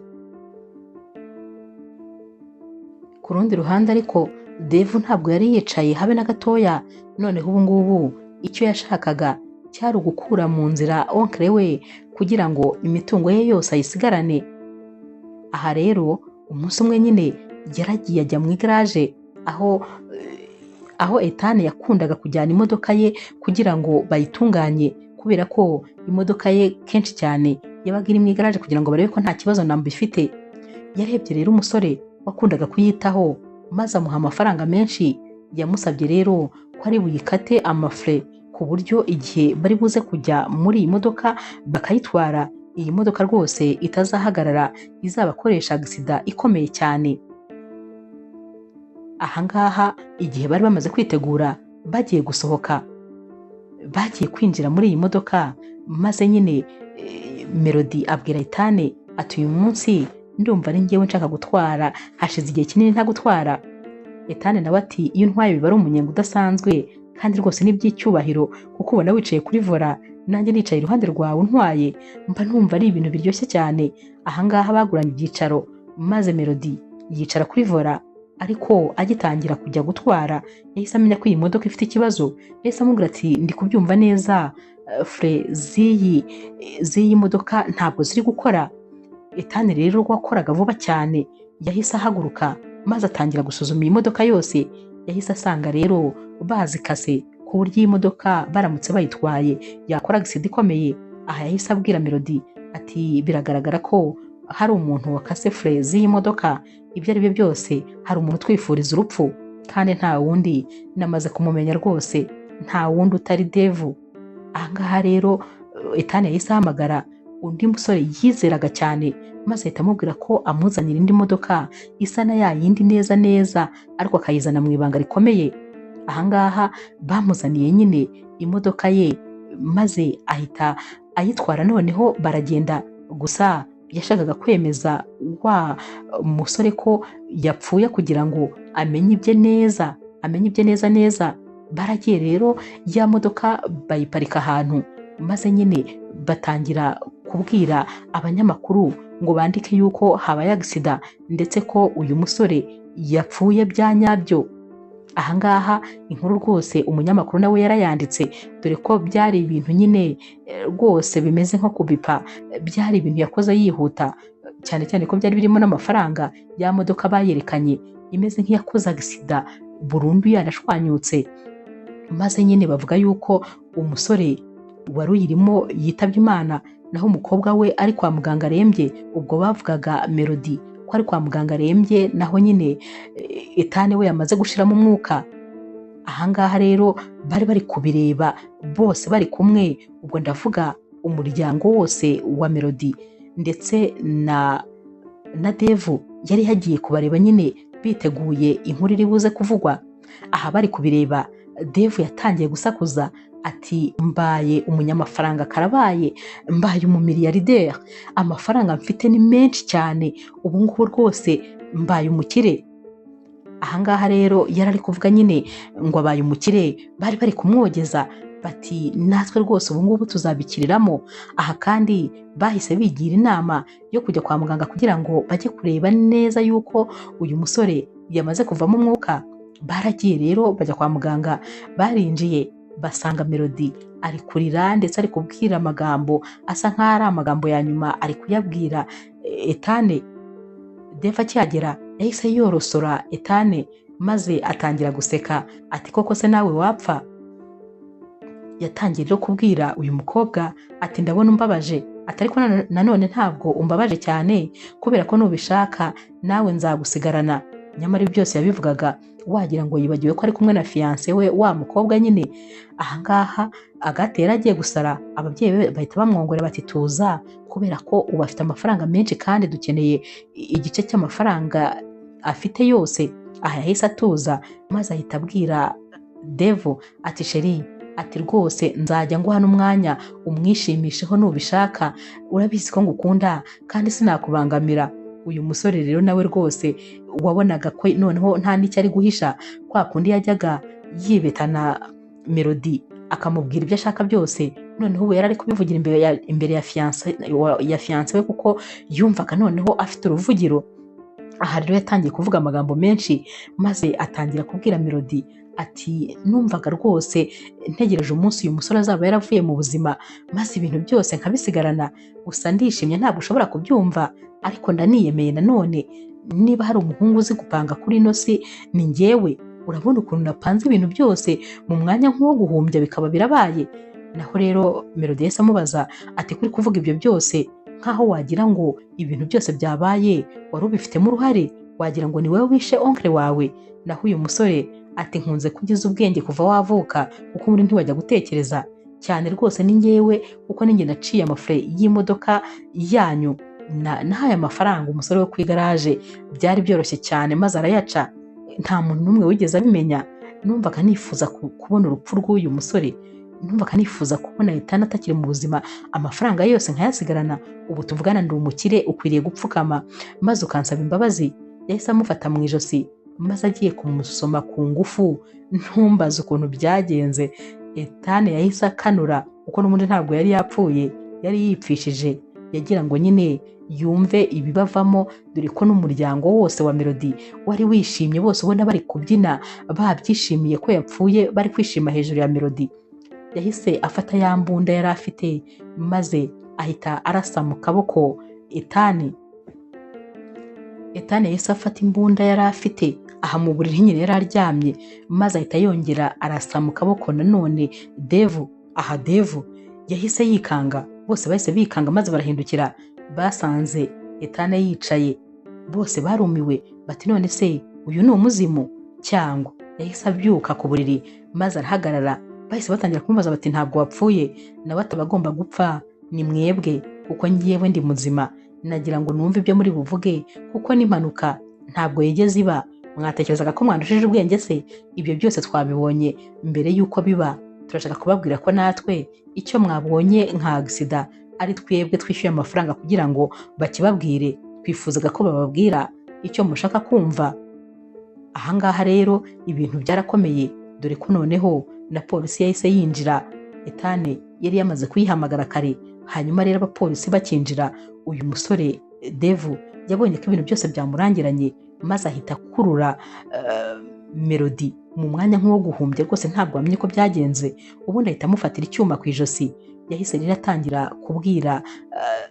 Ku rundi ruhande ariko Dave ntabwo yari yicaye habe na gatoya. Noneho ubu ngubu icyo yashakaga cyari ugukura mu nzira onkle we kugira ngo imitungo ye yose ayisigarane. Aha rero umunsi umwe nyine yaragiye ajya mu igaraje aho Etane yakundaga kujyana imodoka ye kugira ngo bayitunganye, kubera ko imodoka ye kenshi cyane yabaga iri mu igaraje kugira ngo barebe ko nta kibazo namba ifite. Yarebye rero umusore wakundaga kuyitaho maze amuha amafaranga menshi. Yamusabye rero ko ari buyikate amafre ku buryo igihe bari buze kujya muri iyi modoka bakayitwara, iyi modoka rwose itazahagarara, izabakoresha agisida ikomeye cyane. Ahangaha igihe bari bamaze kwitegura bagiye gusohoka, bagiye kwinjira muri iyi modoka maze nyine Melody abwira Etane ati uyu munsi ndumva ari njyewe nshaka gutwara, hashize igihe kinini ntagutwara. Etane nawe ati iyo ntwaye biba ari umunyenga udasanzwe kandi rwose ni by'icyubahiro kuko ubona wicaye kuri vola nanjye nicaye iruhande rwawe untwaye, mba numva ari ibintu biryoshye cyane. Ahangaha baguranye ibyicaro maze Melody yicara kuri vola, ariko agitangira kujya gutwara yahise amenya ko iyi modoka ifite ikibazo. Yahise amubwira ati ndi kubyumva neza, fre z'iyi modoka ntabwo ziri gukora. Etane rero wakoraga vuba cyane yahise ahaguruka maze atangira gusuzuma iyi modoka yose. Yahise asanga rero bazikase ku buryo iyi modoka baramutse bayitwaye yakora agisida ikomeye. Aha yahise abwira Melody ati biragaragara ko hari umuntu wakase fre z'iyi modoka. Ibyo ari byo byose hari umuntu twifuriza urupfu kandi nta wundi, namaze kumumenya rwose, nta wundi utari Dave. Ahangaha rero Etane yahise ahamagara undi musore yizeraga cyane maze ahita amubwira ko amuzanira indi modoka isa na ya yindi neza neza, ariko akayizana mu ibanga rikomeye. Ahangaha bamuzaniye nyine imodoka ye maze ahita ayitwara. Noneho baragenda, gusa yashakaga kwemeza wa musore ko yapfuye kugira ngo amenye ibye neza. Baragiye rero ya modoka bayiparika ahantu maze nyine batangira kubwira abanyamakuru ngo bandike yuko habaye agisida ndetse ko uyu musore yapfuye bya nyabyo. Ahangaha inkuru rwose umunyamakuru nawe yarayanditse, dore ko byari ibintu nyine rwose bimeze nko kubipa, byari ibintu yakoze yihuta cyane cyane ko byari birimo n'amafaranga. Ya modoka bayerekanye imeze nk'iyakoze agisida burundu yanashwanyutse, maze nyine bavuga yuko umusore wari uyirimo yitabye Imana, naho umukobwa we ari kwa muganga arembye. Ubwo bavugaga Melody ko ari kwa muganga arembye, naho nyine Etane we yamaze gushiramo umwuka. Ahangaha rero bari bari kubireba bose bari kumwe, ubwo ndavuga umuryango wose wa Melody ndetse na Dave yari yagiye kubareba nyine biteguye inkuru iri buze kuvugwa. Aha bari kubireba Dave yatangiye gusakuza ati mbaye umunyamafaranga karabaye, mbaye umumiliyarderi, amafaranga mfite ni menshi cyane, ubu ngubu rwose mbaye umukire. Ahangaha rero yari ari kuvuga nyine ngo abaye umukire, bari kumwogeza bati natwe rwose ubu ngubu tuzabikiriramo. Aha kandi bahise bigira inama yo kujya kwa muganga kugira ngo bajye kureba neza yuko uyu musore yamaze kuvamo umwuka. Baragiye rero bajya kwa muganga, barinjiye basanga Melody ari kurira ndetse ari kubwira amagambo asa nk'aho ari amagambo ya nyuma ari kuyabwira Etane. Deva akihagera yahise yorosora Etane maze atangira guseka ati koko se nawe wapfa? Yatangiye rero kubwira uyu mukobwa ati ndabona umbabaje, ati ariko nanone ntabwo umbabaje cyane kubera ko nubishaka nawe nzagusigarana. Nyamara ibi byose yabivugaga wagira ngo yibagiwe ko ari kumwe na fiancé we wa mukobwa nyine. Ahangaha Agathe yari agiye gusara, ababyeyi be bahita bamwongorera bati tuza, kubera ko ubu afite amafaranga menshi kandi dukeneye igice cy'amafaranga afite yose. Aha yahise atuza maze ahita abwira Devo ati sheri, ati rwose nzajya nguha n'umwanya umwishimisheho nubishaka, urabizi ko ngukunda kandi sinakubangamira. Uyu musore rero nawe rwose wabonaga ko noneho nta n'icyo ari guhisha, kwa kundi yajyaga yibetana Melody akamubwira ibyo ashaka byose, noneho ubu yari ari kubivugira imbere ya fiancé we kuko yumvaga noneho afite uruvugiro. Aha rero yatangiye kuvuga amagambo menshi maze atangira kubwira Melody ati numvaga rwose ntegereje umunsi uyu musore azaba yaravuye mu buzima maze ibintu byose nkabisigarana, gusa ndishimye ntabwo ushobora kubyumva, ariko ndaniyemeye nanone, niba hari umuhungu uzi gupanga kuri ino si ni njyewe. Urabona ukuntu napanze ibintu byose mu mwanya nk'uwo guhumbya bikaba birabaye. Naho rero Melody yahise amubaza ati kuri kuvuga ibyo byose nkaho wagira ngo ibintu byose byabaye wari ubifitemo uruhare, wagira ngo ni wowe wishe onkle wawe. Naho uyu musore ati nkunze kugize ubwenge kuva wavuka kuko muri ntiwajya gutekereza cyane, rwose ni njyewe kuko ninjye naciye amafre y'imodoka yanyu, nahaye amafaranga umusore wo ku igaraje, byari byoroshye cyane maze arayaca, nta muntu n'umwe wigeze abimenya. Numvaga nifuza kubona urupfu rw'uyu musore, numvaga nifuza kubona Etane atakiri mu buzima, amafaranga yose nkayasigarana. Ubu tuvugana ndi umukire, ukwiriye gupfukama maze ukansaba imbabazi. Yahise amufata mu ijosi maze agiye kumusoma ku ngufu. Ntumbaze ukuntu byagenze, Etane yahise akanura kuko n'ubundi ntabwo yari yapfuye, yari yipfishije, yagira ngo nyine yumve ibibavamo, dore ko n'umuryango wose wa Melody wari wishimye, bose ubona bari kubyina babyishimiye ko yapfuye, bari kwishima hejuru ya Melody. Yahise afata ya mbunda yari afite maze ahita arasa mu kaboko Etane. Etane yahise afata imbunda yari afite aha mu buriri nyine yari aryamye, maze ahita yongera arasa mu kaboko nanone Devu. Aha Devu yahise yikanga, bose bahise bikanga maze barahindukira, basanze Etane yicaye. Bose barumiwe bati none se uyu ni umuzimu cyangwa? Yahise abyuka ku buriri maze arahagarara, bahise batangira kumubaza bati ntabwo wapfuye? Nawe atabagomba gupfa, ni mwebwe kuko ngiyewe ndi muzima, nagira ngo numve ibyo muri buvuge kuko n'impanuka ntabwo yigeze iba. Mwatekerezaga ko mwandushije ubwenge se? Ibyo byose twabibonye mbere y'uko biba. Turashaka kubabwira ko natwe icyo mwabonye nka agisida ari twebwe twishyuye amafaranga kugira ngo bakibabwire. Twifuzaga ko bababwira icyo mushaka kumva. Ahangaha rero ibintu byarakomeye, dore ko noneho na polisi yahise yinjira. Etane yari yamaze kuyihamagara kare, hanyuma rero abapolisi bakinjira, uyu musore Devu yabonye ko ibintu byose byamurangiranye maze ahita akurura Melody mu mwanya nk'uwo guhumbya, rwose ntabwo wamenye ko byagenze. Ubundi ahita amufatira icyuma ku ijosi. Yahise rero atangira kubwira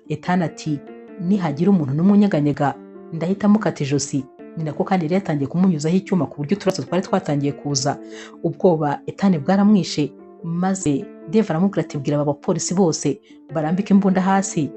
Etane ati nihagira umuntu n'umunyeganyega ndahita mukata ijosi. Ni nako kandi yari yatangiye kumunyuzaho icyuma ku buryo uturaso twari twatangiye kuza. Ubwoba Etane bwaramwishe maze Devu aramubwira ati bwira aba bapolisi bose barambika imbunda hasi.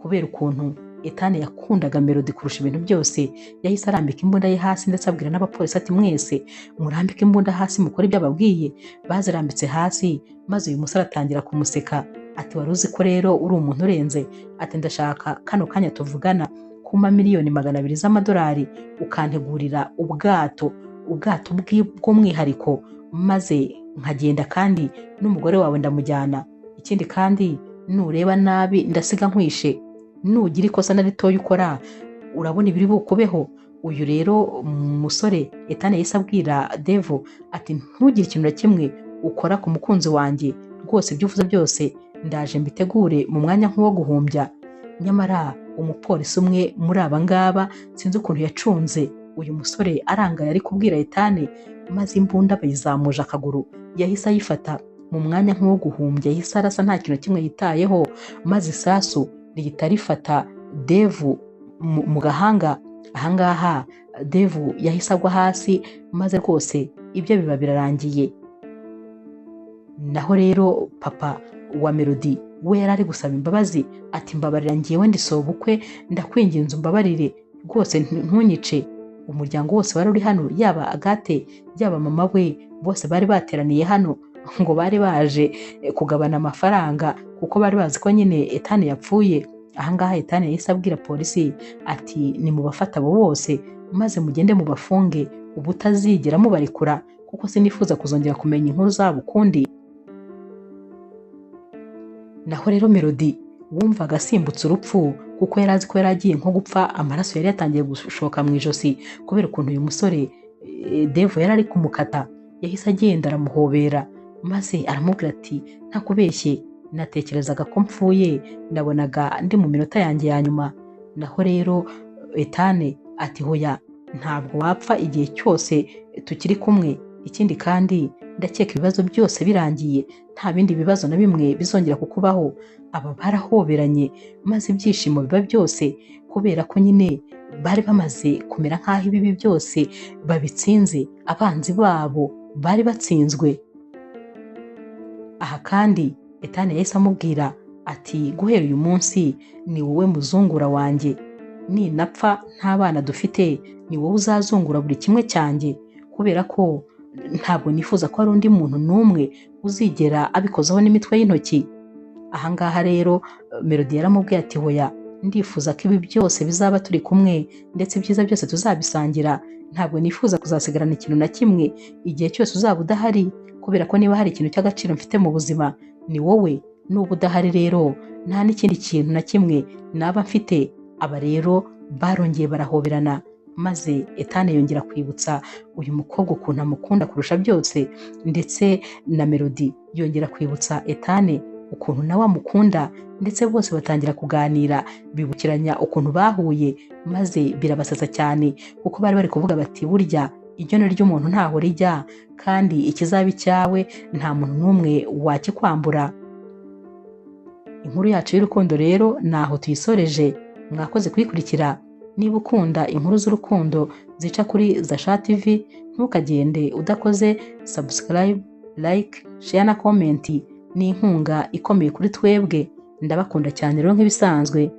Kubera ukuntu Etane yakundaga Melody kurusha ibintu byose, yahise arambika imbunda ye hasi ndetse abwira n'abapolisi ati mwese murambike imbunda hasi mukore ibyo ababwiye. Bazirambitse hasi maze uyu musore atangira kumuseka ati wari uzi ko rero uri umuntu urenze? Ati ndashaka kano kanya tuvugana kuma miliyoni 200 z'amadolari ukantegurira ubwato bw'umwihariko maze nkagenda kandi n'umugore wawe ndamujyana. Ikindi kandi nureba nabi ndasiga nkwishe, nugira ikosa na ritoya ukora urabona ibiri bukubeho. Uyu rero musore Ethan yahise abwira Devo ati ntugire ikintu na kimwe ukora ku mukunzi wanjye, rwose ibyo uvuze byose ndaje mbitegure mu mwanya nk'uwo guhumbya. Nyamara umupolisi umwe muri aba ngaba sinzi ukuntu yacunze uyu musore arangaye ari kubwira Ethan, maze imbunda bayizamuje akaguru yahise ayifata mu mwanya nk'uwo guhumbya, yahise arasa nta kintu kimwe yitayeho, maze isasu rihita rifata Devu mu gahanga. Ahangaha Devu yahise agwa hasi, maze rwose ibyo biba birarangiye. Naho rero papa wa Melody we yari ari gusaba imbabazi ati mbabarira ngiyewe ndisobukwe, ndakwinginze umbabarire rwose ntunyice. Umuryango wose wari uri hano, yaba Agathe yaba mama we, bose bari bateraniye hano ngo bari baje kugabana amafaranga kuko bari bazi ko nyine Ethan yapfuye. Ahangaha Ethan yahise abwira polisi ati nimubafata abo bose maze mugende mubafunge, ubu utazigera mubarekura kuko sinifuza kuzongera kumenya inkuru zabo ukundi. Naho rero Melody wumvaga asimbutse urupfu kuko yari azi ko yari agiye nko gupfa, amaraso yari yatangiye gushoka mu ijosi kubera ukuntu uyu musore Devo yari ari kumukata. Yahise agenda aramuhobera maze aramubwira ati ntakubeshye natekerezaga ko mpfuye, nabonaga ndi mu minota yanjye ya nyuma. Naho rero Ethan ati hoya ntabwo wapfa igihe cyose tukiri kumwe, ikindi kandi ndakeka ibibazo byose birangiye nta bindi bibazo na bimwe bizongera kukubaho. Aba barahoberanye maze ibyishimo biba byose kubera ko nyine bari bamaze kumera nk'aho ibibi byose babitsinze, abanzi babo bari batsinzwe. Aha kandi Ethan yahise amubwira ati guhera uyu munsi ni wowe muzungura wanjye, ninapfa nta bana dufite ni wowe uzazungura buri kimwe cyanjye, kubera ko ntabwo nifuza ko hari undi muntu n'umwe uzigera abikozaho n'imitwe y'intoki. Ahangaha rero Melody yaramubwiye ati hoya ndifuza ko ibi byose bizaba turi kumwe ndetse ibyiza byose tuzabisangira, ntabwo nifuza kuzasigarana ikintu na kimwe igihe cyose uzaba udahari, kubera ko niba hari ikintu cy'agaciro mfite mu buzima ni wowe, n'ubu udahari rero nta n'ikindi kintu na kimwe naba mfite. Aba rero barongeye barahoberana maze Ethan yongera kwibutsa uyu mukobwa ukuntu amukunda kurusha byose, ndetse na Melody yongera kwibutsa Ethan ukuntu nawe amukunda, ndetse bose batangira kuganira bibukiranya ukuntu bahuye, maze birabasaza cyane kuko bari bari kuvuga bati burya iryo ry'umuntu ntaho rijya, kandi ikizaba icyawe nta muntu n'umwe wakikwambura. Inkuru yacu y'urukundo rero naho tuyisoreje. Mwakoze kuyikurikira. Niba ukunda inkuru z'urukundo zica kuri Zasha TV, ntukagende udakoze subscribe, like, share na comment. Ni inkunga ikomeye kuri twebwe. Ndabakunda cyane rero nk'ibisanzwe.